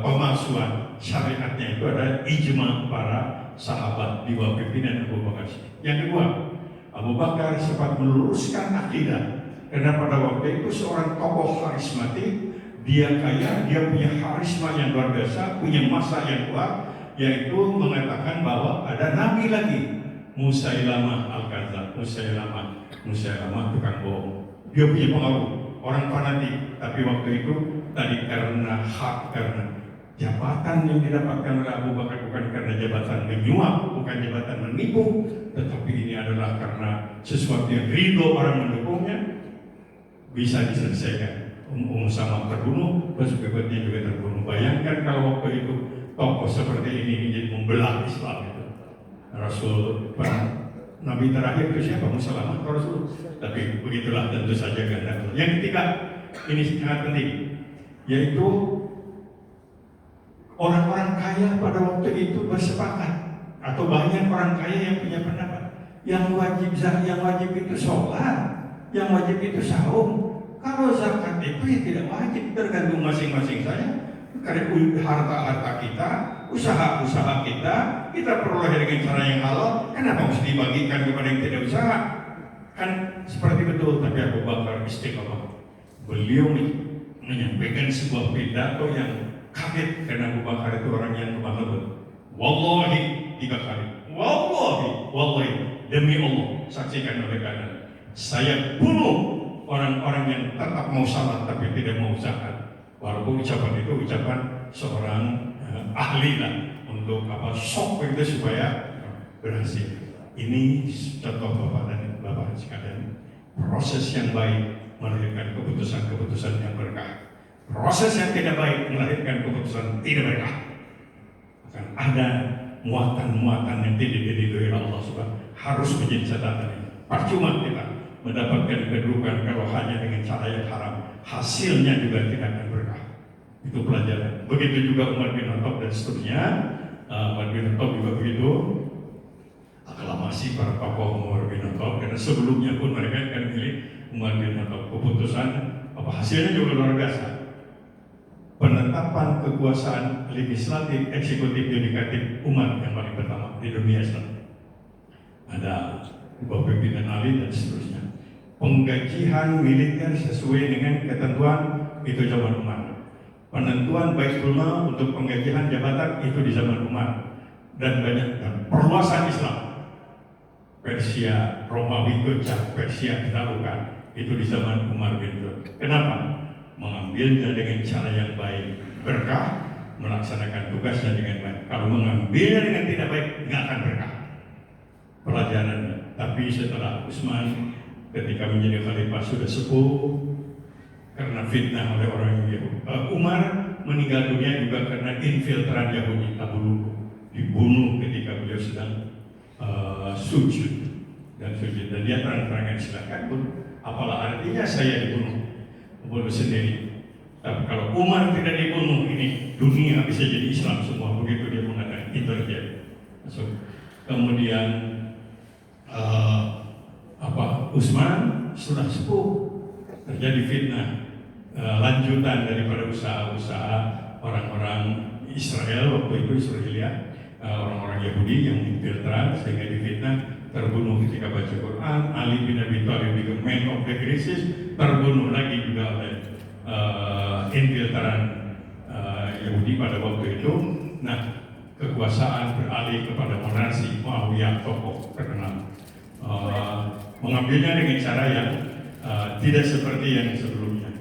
[SPEAKER 6] pemalsuan. Syariatnya itu ada ijma para sahabat di bawah pimpinan Abu Bakar. Yang kedua, Abu Bakar sempat meluruskan akidah. Karena pada waktu itu seorang tokoh karismatik, dia kaya, dia punya karisma yang luar biasa, punya masa yang kuat, yaitu mengatakan bahwa ada nabi lagi, Musailamah Al-Kadzdzab, Musailamah tukang bohong. Dia punya pengaruh, orang fanatik, tapi waktu itu tadi karena hak, karena jabatan yang didapatkan oleh Abu Bakar bukan karena jabatan menyuap, bukan jabatan menipu, tetapi ini adalah karena sesuatu yang ridho orang mendukungnya, bisa diselesaikan. Sama terbunuh, terus berikutnya juga terbunuh. Bayangkan kalau waktu itu tokoh seperti ini menjadi membelah Islam itu. Rasul, Nabi terakhir itu siapa? Musalamah atau Rasul? Tapi begitulah tentu saja ganda. Yang ketiga, ini sangat penting, yaitu orang-orang kaya pada waktu itu bersepakat, atau banyak orang kaya yang punya pendapat, yang wajib itu sholat, yang wajib itu saum. Kalau zakat itu ya tidak wajib, tergantung masing-masing saya. Karena harta-harta kita, usaha-usaha kita peroleh dengan cara yang halal. Kenapa mesti dibagikan kepada yang tidak usaha? Kan seperti betul, tapi Abu Bakar istiqomah. Beliau menyampaikan sebuah pidato yang kaget, karena Abu Bakar itu orang yang lemah lembut. Wallahi 3 kali. Wallahi demi Allah, saksikan oleh kanan. Saya bunuh orang-orang yang tetap mau salat tapi tidak mau zakat. Walaupun ucapan itu ucapan seorang ahli lah untuk sok itu supaya berhasil. Ini contoh Bapak dan Bapak sekalian, proses yang baik melahirkan keputusan-keputusan yang berkah. Proses yang tidak baik melahirkan keputusan tidak berkah. Akan ada muatan-muatan yang tidak diridhoi Allah Subhanahu. Harus menjadi catatan ini. Percuma kita mendapatkan kedudukan kalau hanya dengan cara yang haram, hasilnya juga tidak akan berkah. Itu pelajaran. Begitu juga Umar bin Khattab dan seterusnya. Umar bin Khattab juga begitu. Aklamasi para tokoh Umar bin Khattab, karena sebelumnya pun mereka akan memilih Umar bin Khattab. Keputusan hasilnya juga luar biasa. Penetapan kekuasaan legislatif, eksekutif, yudikatif Umar yang paling pertama di dunia Islam. Ada bawah pimpinan Ali dan seterusnya. Penggajian militer sesuai dengan ketentuan itu zaman Umar. Penentuan Baitul Mal untuk penggajian jabatan itu di zaman Umar. Dan banyak perluasan Islam. Persia, Romawi, Persia ditaklukkan itu di zaman Umar bin Khattab. Kenapa? Mengambilnya dengan cara yang baik, berkah, melaksanakan tugasnya dengan baik. Kalau mengambilnya dengan tidak baik, nggak akan berkah. Pelajarannya. Tapi setelah Utsman ketika menjadi khalifah sudah sepuh karena fitnah oleh orang Yahudi. Umar meninggal dunia juga karena infiltran Yahudi. Abu Lu'lu dibunuh ketika beliau sedang sujud dan dia terang-terangan silakan pun. Apalah artinya saya dibunuh sendiri. Tapi kalau Umar tidak dibunuh, ini dunia bisa jadi Islam semua. Begitu dia mengatakan intelijen. Kemudian Utsman sudah sepuh, terjadi fitnah, lanjutan daripada usaha-usaha orang-orang Israel waktu itu, Israelia, orang-orang Yahudi yang infiltran sehingga difitnah, terbunuh ketika baca Quran. Ali bin Abi Thalib juga man of the crisis, terbunuh lagi juga oleh infiltran Yahudi pada waktu itu. Nah, kekuasaan beralih kepada monarki Muawiyah, tokoh terkenal. Mengambilnya dengan cara yang tidak seperti yang sebelumnya.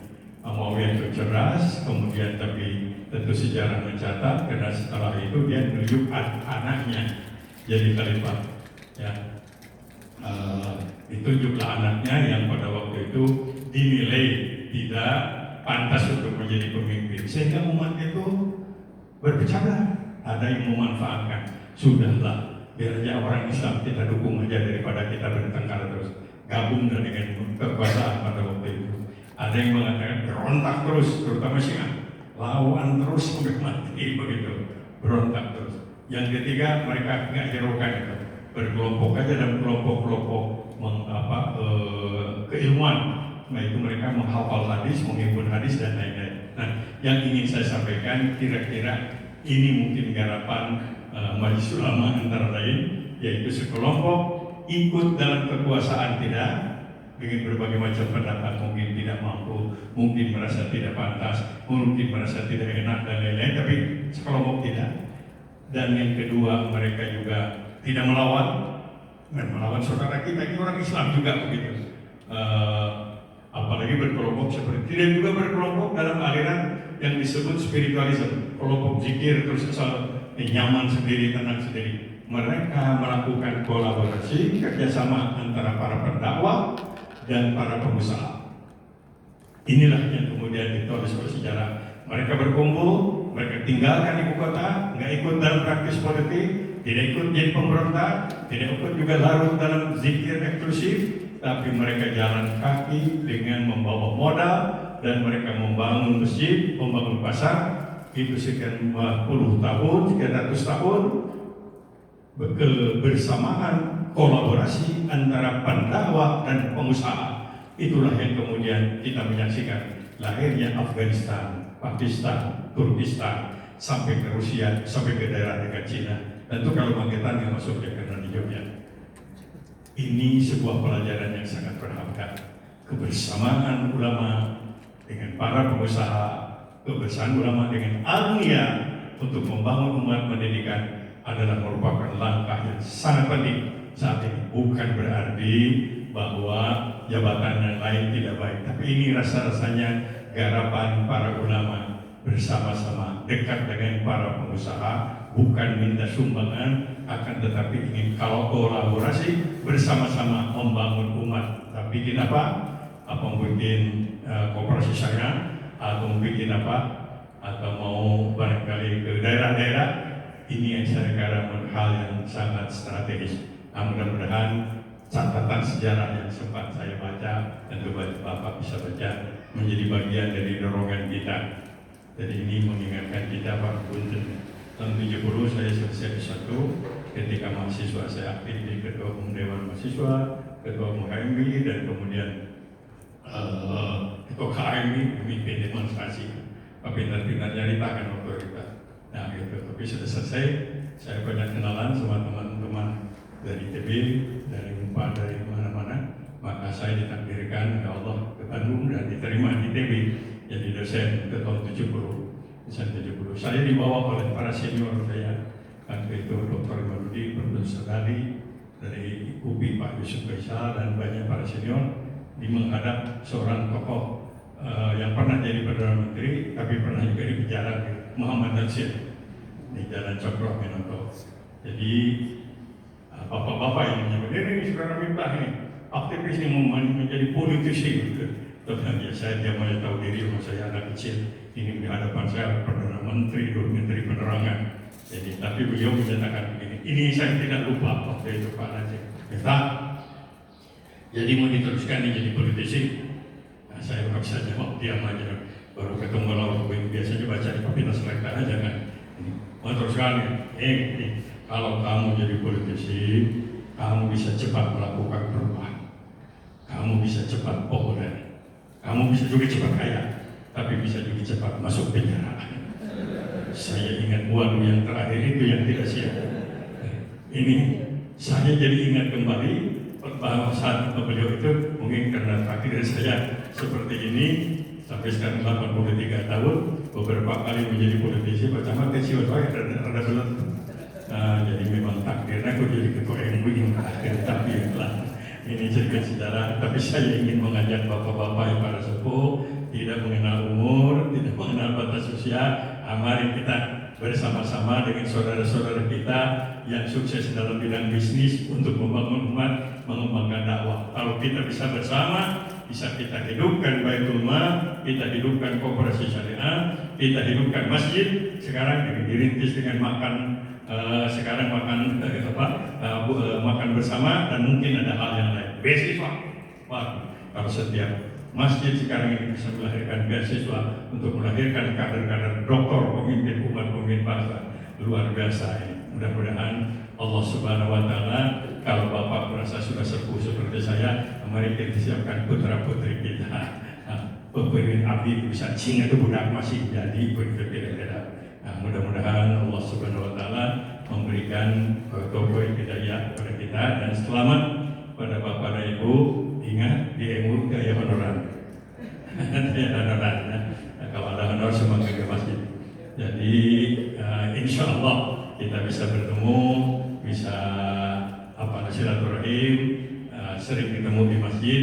[SPEAKER 6] Muawiyah itu cerdas, kemudian tapi Tentu sejarah mencatat karena setelah itu dia menunjuk anaknya jadi khalifah. Ya, ditunjuklah anaknya yang pada waktu itu dinilai tidak pantas untuk menjadi pemimpin, sehingga umat itu berpecah belah. Ada yang memanfaatkan, sudahlah biar aja orang Islam kita dukung aja daripada kita bertengkar terus, gabung dengan kekuasaan pada waktu itu. Ada yang mengatakan berontak terus, terutama Syiah, lawan terus sampai mati begitu, berontak terus. Yang ketiga, mereka nggak hiraukan itu, berkelompok aja dan kelompok-kelompok keilmuan. Nah itu mereka menghafal hadis, menghimpun hadis dan lain-lain. Nah yang ingin saya sampaikan kira-kira ini mungkin garapan Majelis Ulama antara lain, yaitu sekelompok ikut dalam kekuasaan tidak, dengan berbagai macam pendapat, mungkin tidak mampu, mungkin merasa tidak pantas, mungkin merasa tidak enak dan lain-lain, tapi sekelompok tidak. Dan yang kedua, mereka juga tidak melawan saudara kita, ini orang Islam juga begitu. Apalagi berkelompok seperti tidak juga berkelompok dalam aliran yang disebut spiritualisme, kelompok zikir terus asal nyaman sendiri, tenang sendiri. Mereka melakukan kolaborasi kerjasama antara para pendakwah dan para pengusaha. Inilah yang kemudian ditulis oleh sejarah. Mereka berkumpul, mereka tinggalkan ibu kota, nggak ikut dalam praktis politik, tidak ikut jadi pemberontak, tidak ikut juga larut dalam zikir eksklusif, tapi mereka jalan kaki dengan membawa modal dan mereka membangun masjid, membangun pasar. Itu sekian puluh tahun, sekian ratus tahun kebersamaan, kolaborasi antara pendakwah dan pengusaha. Itulah yang kemudian kita menyaksikan lahirnya Afghanistan, Pakistan, Turkistan, sampai ke Rusia, sampai ke daerah dekat Cina. Tentu kalau Magetan yang masuk ke di Jogja. Ini sebuah pelajaran yang sangat berharga. Kebersamaan ulama dengan para pengusaha, kebersamaan ulama dengan alumni untuk membangun umat pendidikan adalah merupakan langkah yang sangat penting saat ini. Bukan berarti bahwa jabatan yang lain tidak baik, tapi ini rasa-rasanya garapan para ulama bersama-sama dekat dengan para pengusaha, bukan minta sumbangan, akan tetapi ingin kalau kolaborasi bersama-sama membangun umat. Tapi bikin apa? Apa bikin koperasi syariah atau bikin apa? Atau mau barangkali ke daerah-daerah? Ini yang saya kira hal yang sangat strategis. Nah, mudah-mudahan catatan sejarah yang sempat saya baca, tentu Bapak bisa baca, menjadi bagian dari dorongan kita. Jadi ini mengingatkan kita Pak Bunten. Tahun 70 saya selesai S1, ketika mahasiswa saya aktif di Ketua Umum Dewan Mahasiswa, Ketua Umum HMI, dan kemudian Ketua KMI, memimpin demonstrasi. Pintar-pintar nyaritakan otoritas. Nah gitu, tapi sudah selesai, saya banyak kenalan sama teman-teman dari TB, dari UNPAD, dari mana-mana. Maka saya ditakdirkan oleh Allah ke Bandung dan diterima di TB jadi dosen ke tahun 70. Saya dibawa oleh para senior saya, waktu itu Dr. Imanudin, Profesor Dali, dari UPI Pak Yusuf Faisal, dan banyak para senior di menghadap seorang tokoh yang pernah jadi Perdana Menteri, tapi pernah juga di penjara, Muhammad Nasir, di Jalan Cokro Minoto. Jadi bapak-bapak yang menyebut ini sekarang minta ini aktivis yang menjadi politisi. Tetapi saya dia mau tahu diri, saya anak kecil, ini di hadapan saya Perdana Menteri, Menteri Penerangan. Jadi tapi beliau menyatakan begini, ini saya tidak lupa waktu itu Pak Najib. Kita jadi mau diteruskan ini jadi politisi. Nah, saya paksa jawab diam aja. Baru ketemu lawan biasanya baca di Papina Selekta aja kan. Mau teruskan kalau kamu jadi politisi, kamu bisa cepat melakukan perubahan. Kamu bisa cepat populer. Kamu bisa juga cepat kaya, tapi bisa juga cepat masuk penjara. Saya ingat waduh yang terakhir itu yang tidak siap. Ini saya jadi ingat kembali bahwa saat beliau itu mungkin karena takdir saya seperti ini sampai sekarang 83 tahun, beberapa kali menjadi politisi, macam kecil saya ada belum. Jadi memang takdirnya aku jadi ketua MUI yang terakhir, tapi lah. Ini cerita sejarah, tapi saya ingin mengajak bapak-bapak yang para sepuh, tidak mengenal umur, tidak mengenal batas usia, Mari kita bersama-sama dengan saudara-saudara kita yang sukses dalam bidang bisnis untuk membangun umat, mengembangkan dakwah. Kalau kita bisa bersama, bisa kita hidupkan Baitul Mal, kita hidupkan koperasi syariah, kita hidupkan masjid. Sekarang dirintis dengan makan, sekarang makan makan bersama, dan mungkin ada hal yang lain. Beasiswa, kalau setiap masjid sekarang ini bisa melahirkan beasiswa untuk melahirkan kader-kader doktor, pemimpin umat, pemimpin bangsa, luar biasa ini. Mudah-mudahan Allah Subhanahu Wa Taala, kalau Bapak merasa sudah sepuh seperti saya, mari kita siapkan putra-putri kita. Pemimpin abdi bisa cing atau budak masih jadi pemimpin kita. Mudah-mudahan Allah Subhanahu Wa Taala memberikan taufik hidayah kepada kita dan selamat pada Bapak dan Ibu. Ingat di MU gaya honoran. Honoran. Kalau ada honor semangat ke masjid. Jadi insya Allah kita bisa bertemu, bisa silaturahim, sering ketemu di masjid.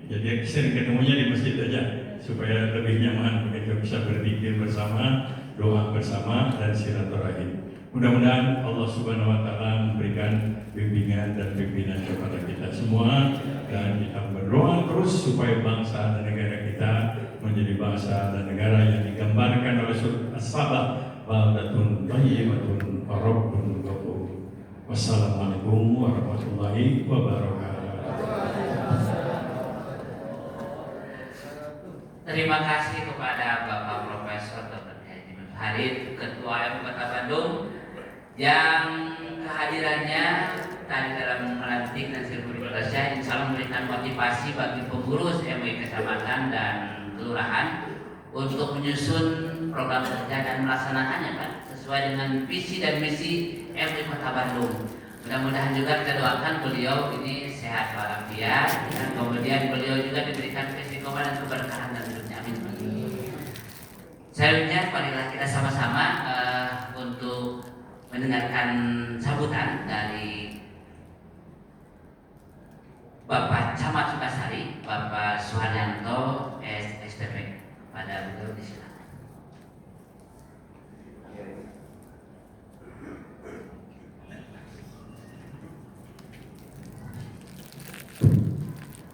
[SPEAKER 6] Jadi sering ketemunya di masjid aja supaya lebih nyaman, kita bisa berzikir bersama, doa bersama, dan silaturahim. Mudah-mudahan Allah Subhanahu Wa Taala memberikan bimbingan dan pimpinan kepada kita semua, dan kita berdoa terus supaya bangsa dan negara kita menjadi bangsa dan negara yang digambarkan oleh surah As-Sabah, baldatun thayyibatun wa rabbun ghafur. Wassalamualaikum warahmatullahi wabarakatuh.
[SPEAKER 1] Terima kasih kepada Bapak Profesor Dr. Haji Farid, Ketua MUI Kota Bandung, yang kehadirannya tadi dalam melantik dan sirkularitasnya insya Allah memberikan motivasi bagi pengurus MUI Kecamatan dan Kelurahan untuk menyusun program kerja dan melaksanakannya, Pak, sesuai dengan visi dan misi MUI Kota Bandung. Mudah-mudahan juga kita doakan beliau ini sehat walafiat, dan kemudian beliau juga diberikan keistikomahan dan keberkahan dan hidupnya. Amin. Selanjutnya, marilah kita sama-sama untuk mendengarkan sambutan dari Bapak Camat Sukasari, Bapak Suharyanto SSTP. Pada beliau disilakan.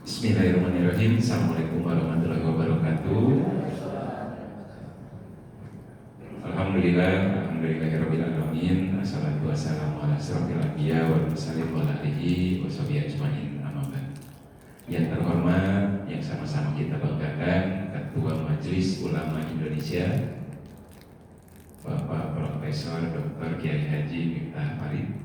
[SPEAKER 8] Bismillahirrahmanirrahim. Assalamualaikum warahmatullahi wabarakatuh. Alhamdulillahirabbil alamin. Assalatu wassalamu ala asyrofil anbiya wal mursalin wa ala alihi washabihi ajmain. Amma ba'd. Yang terhormat, yang sama-sama kita banggakan, Ketua Majelis Ulama Indonesia Bapak Profesor Dr. Kiai Haji Miftah Farid.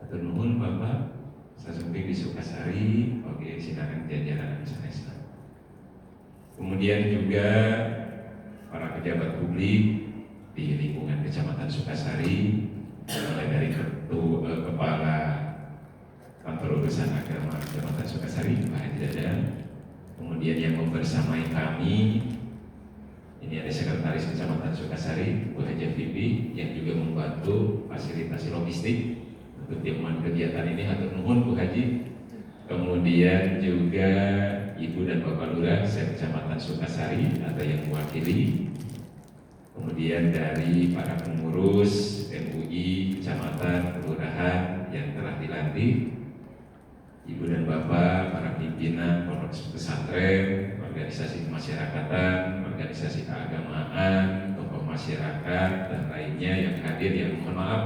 [SPEAKER 8] Atur nuhun Bapak Sasumping di Sukasari, oke, silakan jajaran Islam. Kemudian juga para pejabat publik di lingkungan Kecamatan Sukasari, mulai dari Kepala Kantor Urusan Agama Kecamatan Sukasari, Pak Haji Dadan. Kemudian yang membersamai kami, ini ada Sekretaris Kecamatan Sukasari, Bu Haji Fibi, yang juga membantu fasilitasi logistik untuk tiap kegiatan ini. Hatur nuhun Bu Haji. Kemudian juga Ibu dan Bapak Lurah Kecamatan Sukasari atau yang mewakili. Kemudian dari para pengurus MUI Kecamatan, Kelurahan yang telah dilantik, Ibu dan Bapak, para pimpinan pondok pesantren, organisasi kemasyarakatan, organisasi keagamaan, tokoh masyarakat, dan lainnya yang hadir, yang mohon maaf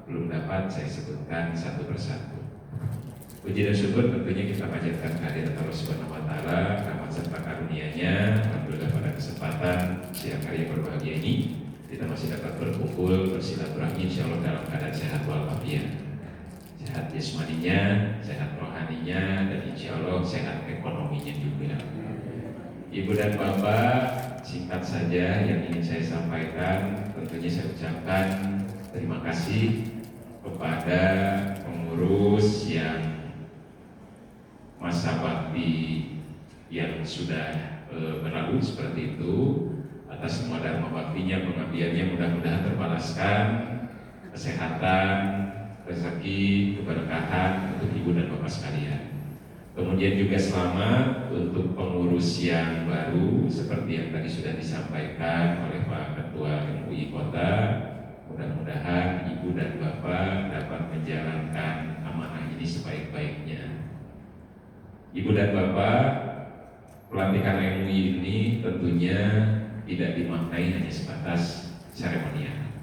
[SPEAKER 8] belum dapat saya sebutkan satu persatu. Puji dan syukur tentunya kita panjatkan kehadirat Allah Subhanahu Wa Taala, rahmat serta karunia-Nya. Alhamdulillah pada kesempatan siang hari yang berbahagia ini kita masih dapat berkumpul bersilaturahmi, insya Allah dalam keadaan sehat walafiat, sehat jasmaninya, sehat rohaninya, dan insya Allah sehat ekonominya juga. Ibu dan Bapak, singkat saja yang ingin saya sampaikan, tentunya saya ucapkan terima kasih kepada pengurus yang masa bakti yang sudah berlalu seperti itu, atas semua dharma baktinya, pengabdiannya, mudah-mudahan terbalaskan kesehatan, rezeki, keberkahan untuk ibu dan bapak sekalian. Kemudian juga selamat untuk pengurus yang baru seperti yang tadi sudah disampaikan oleh Pak Ketua MUI Kota. Mudah-mudahan Ibu dan Bapak dapat menjalankan amanah ini sebaik-baiknya. Ibu dan Bapak, pelantikan MUI ini tentunya tidak dimaknai hanya sebatas seremonial,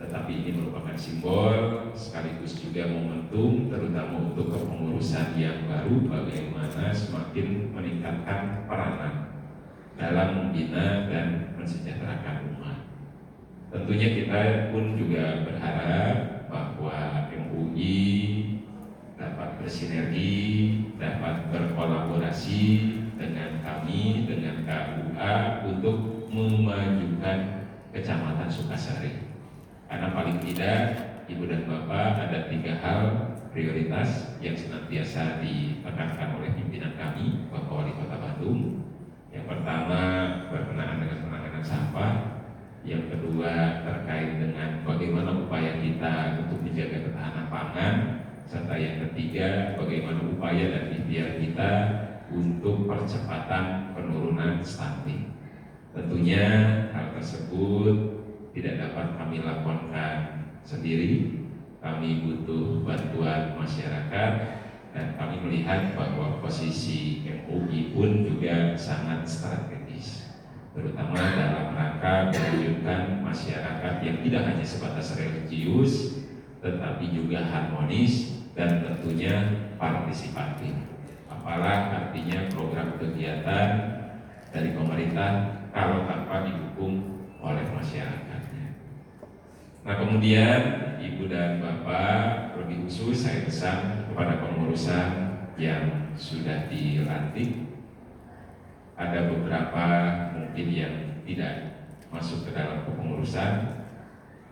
[SPEAKER 8] tetapi ini merupakan simbol sekaligus juga momentum terutama untuk kepengurusan yang baru bagaimana semakin meningkatkan peranan dalam membina dan mensejahterakan umat. Tentunya kita pun juga berharap bahwa MUI dapat bersinergi, dapat berkolaborasi dengan kami, dengan KUA untuk memajukan Kecamatan Sukasari. Karena paling tidak Ibu dan Bapak ada 3 hal prioritas yang senantiasa ditekankan oleh pimpinan kami Bapak Wali Kota Bandung. Yang pertama berkenaan dengan penanganan sampah, yang kedua terkait dengan bagaimana upaya kita untuk menjaga ketahanan pangan, serta yang ketiga bagaimana upaya dan ikhtiar kita untuk percepatan penurunan stunting. Tentunya hal tersebut tidak dapat kami lakukan sendiri. Kami butuh bantuan masyarakat dan kami melihat bahwa posisi MUI pun juga sangat strategis, terutama dalam rangka mewujudkan masyarakat yang tidak hanya sebatas religius tetapi juga harmonis dan tentunya partisipatif. Apalah artinya program kegiatan dari pemerintah kalau tanpa didukung oleh masyarakatnya. Nah kemudian Ibu dan Bapak, lebih khusus saya pesan kepada pengurusan yang sudah dilantik, ada beberapa mungkin yang tidak masuk ke dalam kepengurusan,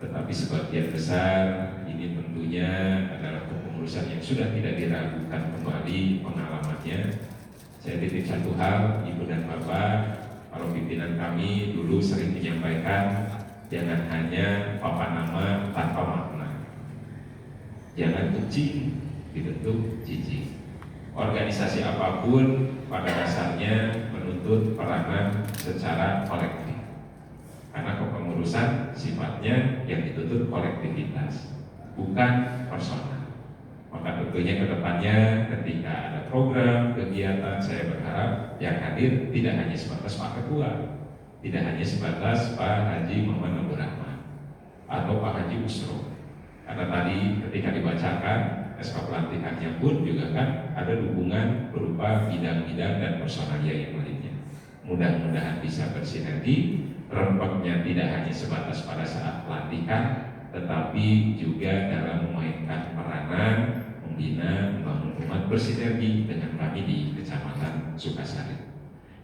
[SPEAKER 8] tetapi sebagian besar ini tentunya adalah kepengurusan yang sudah tidak diragukan kembali pengalamannya. Saya titip satu hal, Ibu dan Bapak, kalau pimpinan kami dulu sering menyampaikan jangan hanya papan nama tanpa makna, jangan kucing dibentuk cicing. Organisasi apapun pada dasarnya menuntut peranan secara kolektif, karena kepengurusan sifatnya yang dituntut kolektivitas, bukan personal. Maka tentunya ke depannya ketika ada program, kegiatan, saya berharap yang hadir tidak hanya sebatas Pak Ketua, tidak hanya sebatas Pak Haji Muhammad Abdul Rahman atau Pak Haji Usro. Karena tadi ketika dibacakan SK pelantikannya pun juga kan ada dukungan berupa bidang-bidang dan personalia yang lainnya. Mudah-mudahan bisa bersinergi, rempeknya tidak hanya sebatas pada saat pelantikan, tetapi juga dalam memainkan peranan membina, membangun umat, bersinergi dengan kami di Kecamatan Sukasari.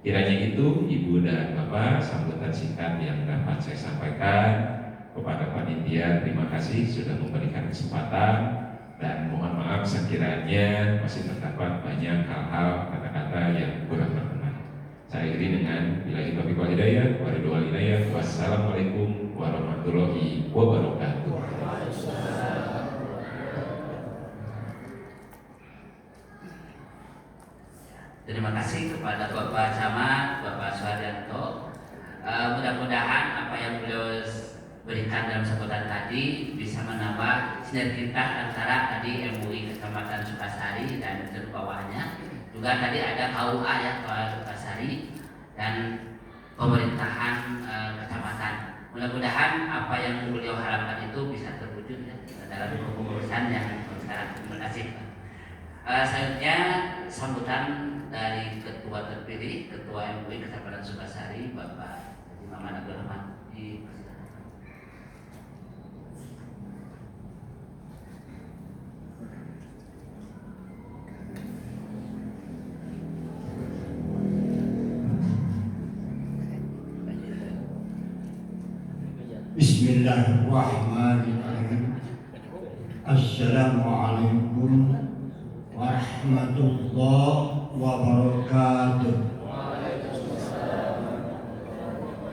[SPEAKER 8] Kiranya itu Ibu dan Bapak sambutan singkat yang dapat saya sampaikan. Kepada panitia terima kasih sudah memberikan kesempatan, dan mohon maaf sekiranya masih terdapat banyak hal-hal kata-kata yang kurang berkenan. Saya akhiri dengan billahi taufiq wal hidayah wa ridwan hidayah. Wassalamualaikum warahmatullahi wabarakatuh.
[SPEAKER 1] Terima kasih kepada Bapak Camat, Bapak Suharyanto. Mudah-mudahan apa yang beliau berikan dalam sambutan tadi bisa menambah sinergitas antara tadi MUI Kecamatan Sukasari dan di bawahnya. Juga tadi ada KUA ya, Kepala Sukasari dan pemerintahan kecamatan. Mudah-mudahan apa yang beliau harapkan itu bisa terwujud ya, dalam kepengurusan yang sekarang. Terima kasih. Selanjutnya sambutan dari Ketua terpilih Ketua MUI Kecamatan Sukasari Bapak Haji Muhammad Abdul Rahman.
[SPEAKER 9] Bismillahirrahmanirrahim. Assalamualaikum warahmatullahi wabarakatuh.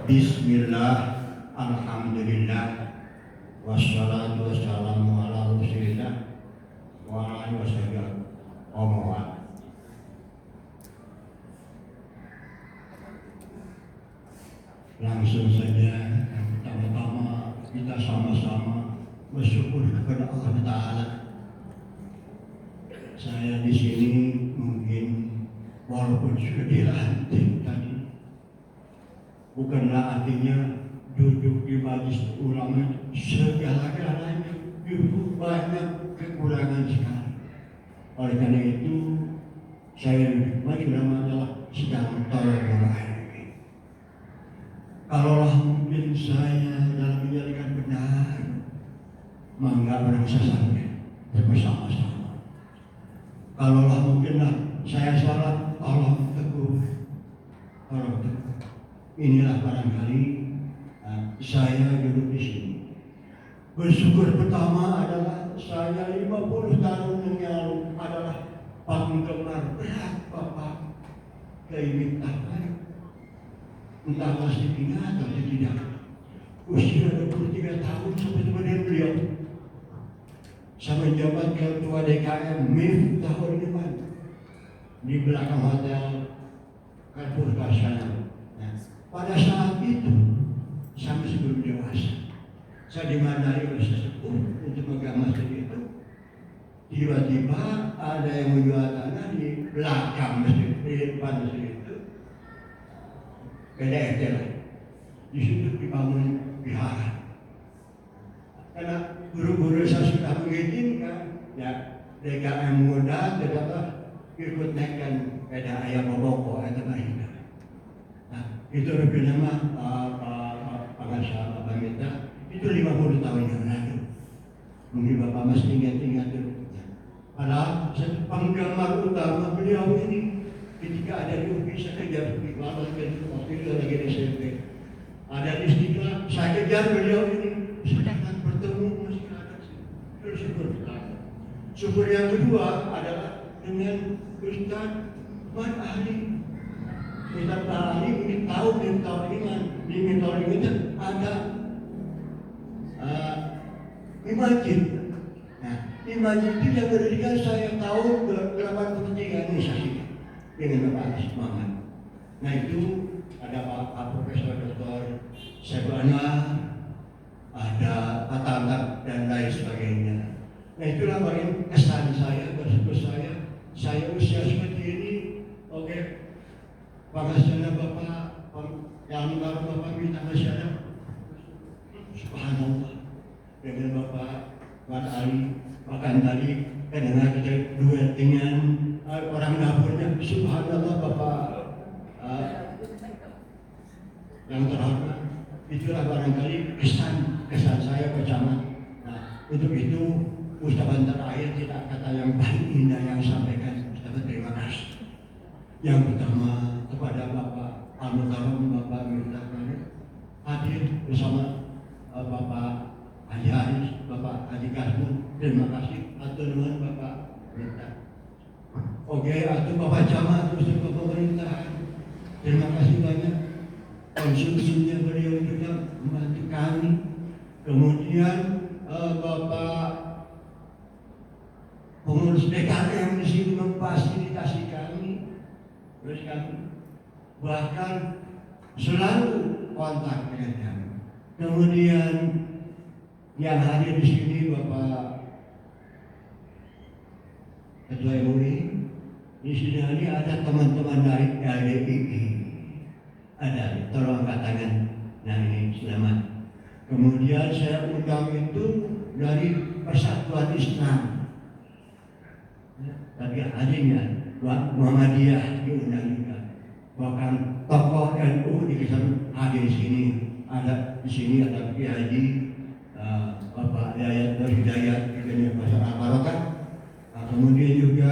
[SPEAKER 9] Bismillah, alhamdulillah, wassalatu wassalamu ala rasulillah wa ala alihi wasallam. langsung saja yang pertama-tama kita sama-sama bersyukur kepada Allah Ta'ala. Saya di sini mungkin walaupun sudah dilantik tadi, bukanlah artinya duduk di majelis ulama segala-galanya, justru banyak kekurangan sekali. Oleh karena itu, saya majelis ulama adalah sedang tolong. Kalaulah mungkin saya dalam menjadikan benar, mangga orang sesama bersama-sama. Kalaulah mungkinlah saya salah, Allah teguh. Inilah barangkali saya duduk di sini. Bersyukur pertama adalah saya 50 tahun yang lalu adalah penggemar berat Bapak Kiai Miftah. Entah masih ingat atau tidak. Usia 23 tahun sebenarnya beliau saya menjabat ketua DKM Miftahul Iman di belakang hotel Karpur Kasana. Nah, pada saat itu saya masih belum dewasa. Saya dimandai oleh sesepuh untuk megang masjid itu. Tiba-tiba ada yang menjual tanah di belakang masjid, di depan masjid itu. Beda lah. Di situ dibangun wihara. Karena guru-guru saya sudah mengizinkan, ya DKM muda tetaplah ikut naikkan beda ayam boboko atau mahina. Nah, itu lebih nama pengasah Bapak Mita itu 50 tahun yang lalu. Mungkin Bapak masih ingat-ingat dulu. Padahal penggemar utama beliau ini ketika ada di UPI saya kejar di Balas waktu itu lagi di SMP. Ada di Istiqlal, saya kejar beliau ini. Sedangkan bertemu masih ada sih. Bersyukur. Syukur yang kedua adalah dengan Ustaz Mat Ali. Ustaz Ali ini tahu mentor iman. Di mentor iman itu ada imajin. Nah, imajin itu yang berdirikan saya tahun 83 ini saja dengan Bapak Anis Muhammad. Nah itu ada Pak Profesor Dr. Sebana, ada Pak Tangkap dan lain sebagainya. Nah itulah bagian kesan saya, bersyukur saya usia seperti ini. Oke, penghasilan Bapak, yang baru Bapak minta masyarakat, subhanallah, dengan Bapak Mat Ali, bahkan tadi dengar kita duet dengan orang dapurnya, subhanallah Bapak yang terhormat. Itulah barangkali kesan saya bersama. Nah, untuk itu ucapan terakhir tidak kata yang paling indah yang sampaikan. Ustaz terima kasih. Yang pertama kepada Bapak Al-Mukarram Bapak Miftah hadir bersama Bapak Haji Haris, Bapak Haji Kasmun. Terima kasih atur nuhun Bapak Miftah. Oke, atur Bapak Camat beserta pemerintahan. Terima kasih banyak. Konsumsinya beliau juga membantu kami. Kemudian Bapak pengurus DKM di sini memfasilitasi kami, terus kami bahkan selalu kontak dengan kami. Kemudian yang hadir di sini Bapak Ketua MUI, di sini ada teman-teman dari LDII. Ada, tolong angkat tangan. Nah ini selamat. Kemudian saya undang itu dari Persatuan Islam. Tapi adanya Muhammadiyah diundang juga. Bahkan tokoh NU di hadir di sini. Ada di sini ada Kiai Haji Bapak Yayat Hidayat dengan Pasar Al-Barokah. Kemudian juga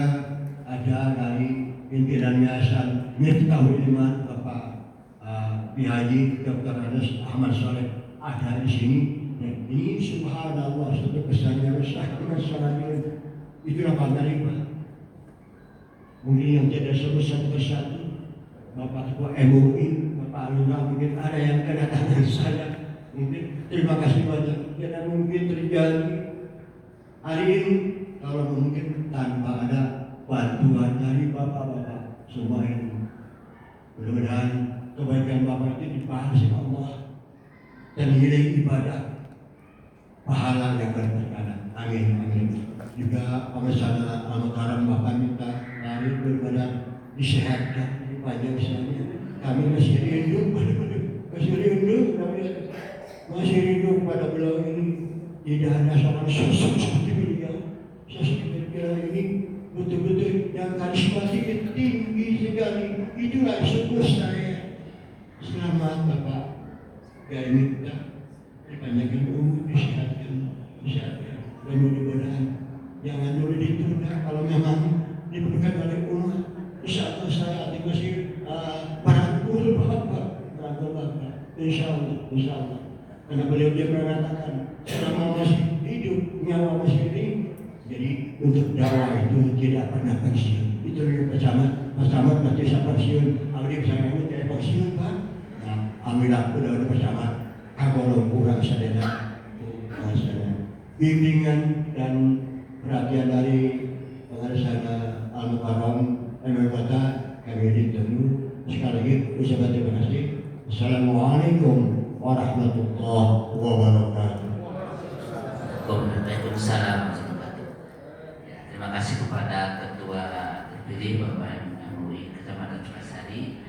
[SPEAKER 9] ada dari pimpinan Yayasan Miftahul Iman Bapak Kiai Haji Dr. Anas Ahmad Saleh ada di sini. Dan ini subhanallah satu kesannya besar itulah pandang Pak. Mungkin yang tidak sebut satu persatu Bapak Ketua MUI, Bapak Lurah mungkin ada yang kedatangan saya. Mungkin terima kasih banyak. Dan mungkin terjadi hari ini kalau mungkin tanpa ada bantuan dari bapak-bapak semua ini. Mudah-mudahan kebaikan Bapak itu dibalas oleh Allah dan nilai ibadah pahala yang berterkadang. Amin, amin. Juga pengesahan al-mukarram Bapak minta lahir berbadan disehatkan, dipanjang usianya. Kami masih rindu pada beliau ini. Tidak ada seorang sosok seperti beliau. Sosok beliau ini betul-betul yang karismatik tinggi sekali. Itulah syukur saya. Selamat Bapak. Kami minta dipanjangkan umur, disehatkan. Dan mudah-mudahan jangan dulu ditunda. Kalau memang dibutuhkan oleh umat, insya Allah saya hati masih merangkul Bapak. Insya Allah. Karena beliau dia mengatakan selama masih hidup, nyawa masih ini, jadi untuk dakwah itu tidak pernah pensiun. Itu yang pertama nanti saya pensiun. Awalnya saya ini tidak pensiun Pak. Nah, alhamdulillah udah bersama. Kalau kurang sadar, bimbingan dan perhatian dari pengacara Al-Mukarram Kota kami ditunggu. Sekali lagi ucapkan terima kasih. Assalamualaikum warahmatullahi wabarakatuh.
[SPEAKER 1] Waalaikumsalam. Ya, terima kasih kepada Ketua terpilih Bapak MUI Kecamatan Sukasari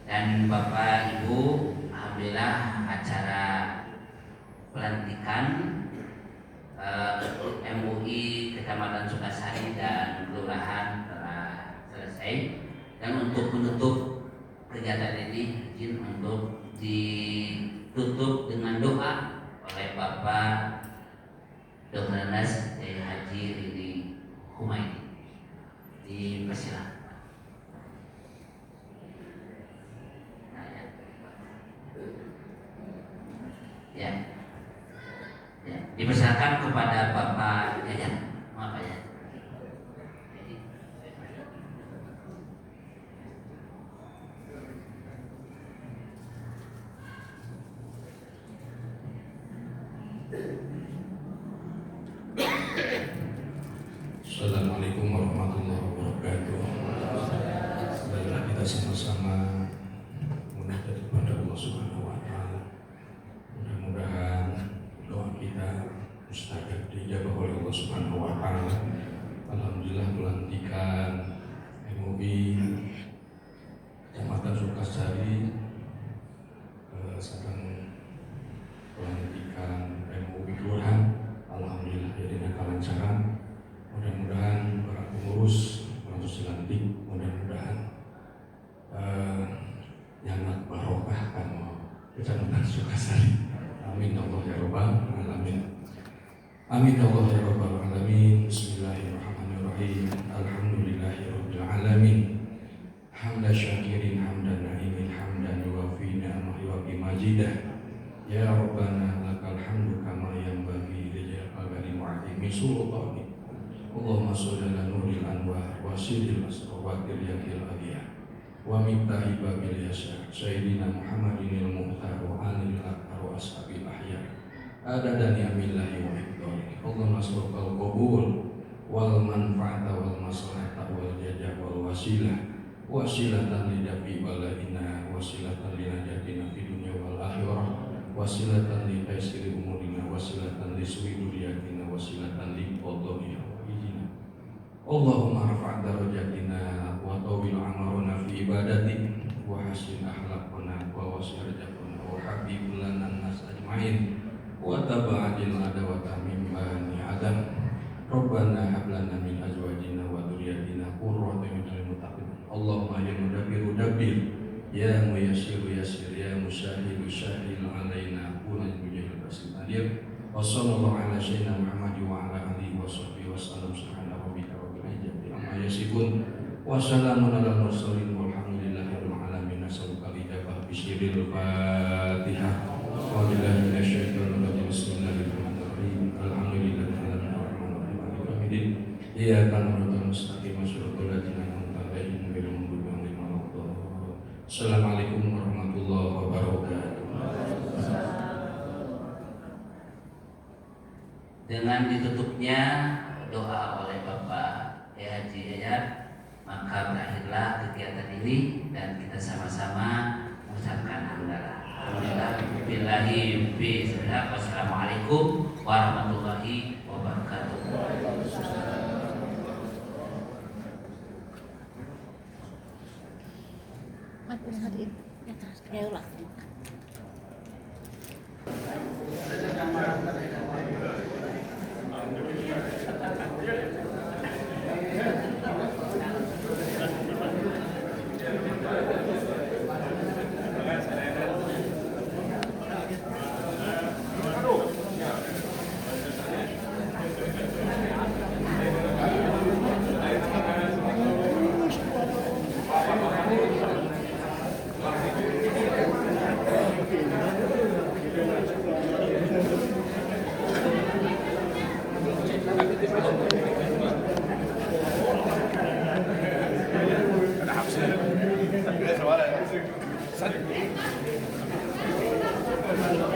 [SPEAKER 1] dan Bapak Ibu. Alhamdulillah acara pelantikan MUI Kecamatan Sukasari dan Kelurahan telah selesai. Dan untuk menutup kegiatan ini, izin untuk ditutup dengan doa oleh Bapak Dr. Anas Haji Ridi Humaydi. Dipersilakan. Ya. Dipersilakan kepada Bapak Yayan. Maaf ya.
[SPEAKER 10] Assalamualaikum warahmatullahi wabarakatuh. Marilah kita sama-sama meminta kepada Allah Subhanahu wa taala. Mudah-mudahan doa kita mustajab dijabah oleh Allah Subhanahu wa taala. Alhamdulillah pelantikan MUI Kecamatan Sukasari sedang pelantikan MUI Kelurahan. Alhamdulillah jadinya kelancaran. Mudah-mudahan para pengurus dilantik, mudah-mudahan nyamat barokah kan Kecamatan Sukasari. Amin Allah ya rabbal alamin. Amin Allah ya rabbal alamin. Bismillahirrahmanirrahim. Alhamdulillahirabbil alamin. Hamdan syakirin hamdan na'imin hamdan yuwafi ni'amahi wa bimajidah. Ya Rabbana lakal hamdu kama yanbaghi li jalali wa'azimi sultani. Allahumma sholli ala nuril anwar wa sirril asrawatil yaqil adiyah wa miftahi babil yasar sayyidina Muhammadinil muhtar wa alil akbar wa ashabil ahya adada ni'amillahi wa hifdhali. Allahumma sholli qabul wal manfaata wal maslahata wal jajah wal wasilatan lidafi balaina wasilatan linajatina fi dunya wal akhirah wasilatan li taysiri umurina wasilatan li suwi duriyatina wasilatan li qadhiha Allahumma rfa' darajatina wa tawil amaruna fi ibadatik wa hasin akhlaquna wa wasi' rizqana wa habib lana nas ajmain wa taba'adil adawata min bani adam. Rabbana hab lana min azwajina wa dhurriyyatina qurrata a'yun lil muttaqin. Allahumma ya mudabbiru dabbir ya muyassiru yassir ya musahhilu sahhil alaina kunal mujahid basil adir. Wa sallallahu ala sayyidina Muhammad wa ala alihi wa sahbihi wa sallam. Yasifun wa salamun ala mursalin walhamdulillahi rabbil alamin. Nasalluka al-ijabah bisyiril Fatihah. Wa billahi minasyaitonir rajim. Bismillahirrahmanirrahim. Alhamdulillahi rabbil alamin. Iyyaka na'budu wa nasta'inu shiratal ladzina an'amta 'alaihim ghairil maghdubi 'alaihim waladdallin. Assalamualaikum warahmatullahi wabarakatuh.
[SPEAKER 1] Dengan ditutupnya doa oleh Bapak Haji Yayat, maka berakhirlah kegiatan ini dan kita sama-sama Billahi biiznillah. Wassalamualaikum warahmatullahi wabarakatuh.
[SPEAKER 7] Ada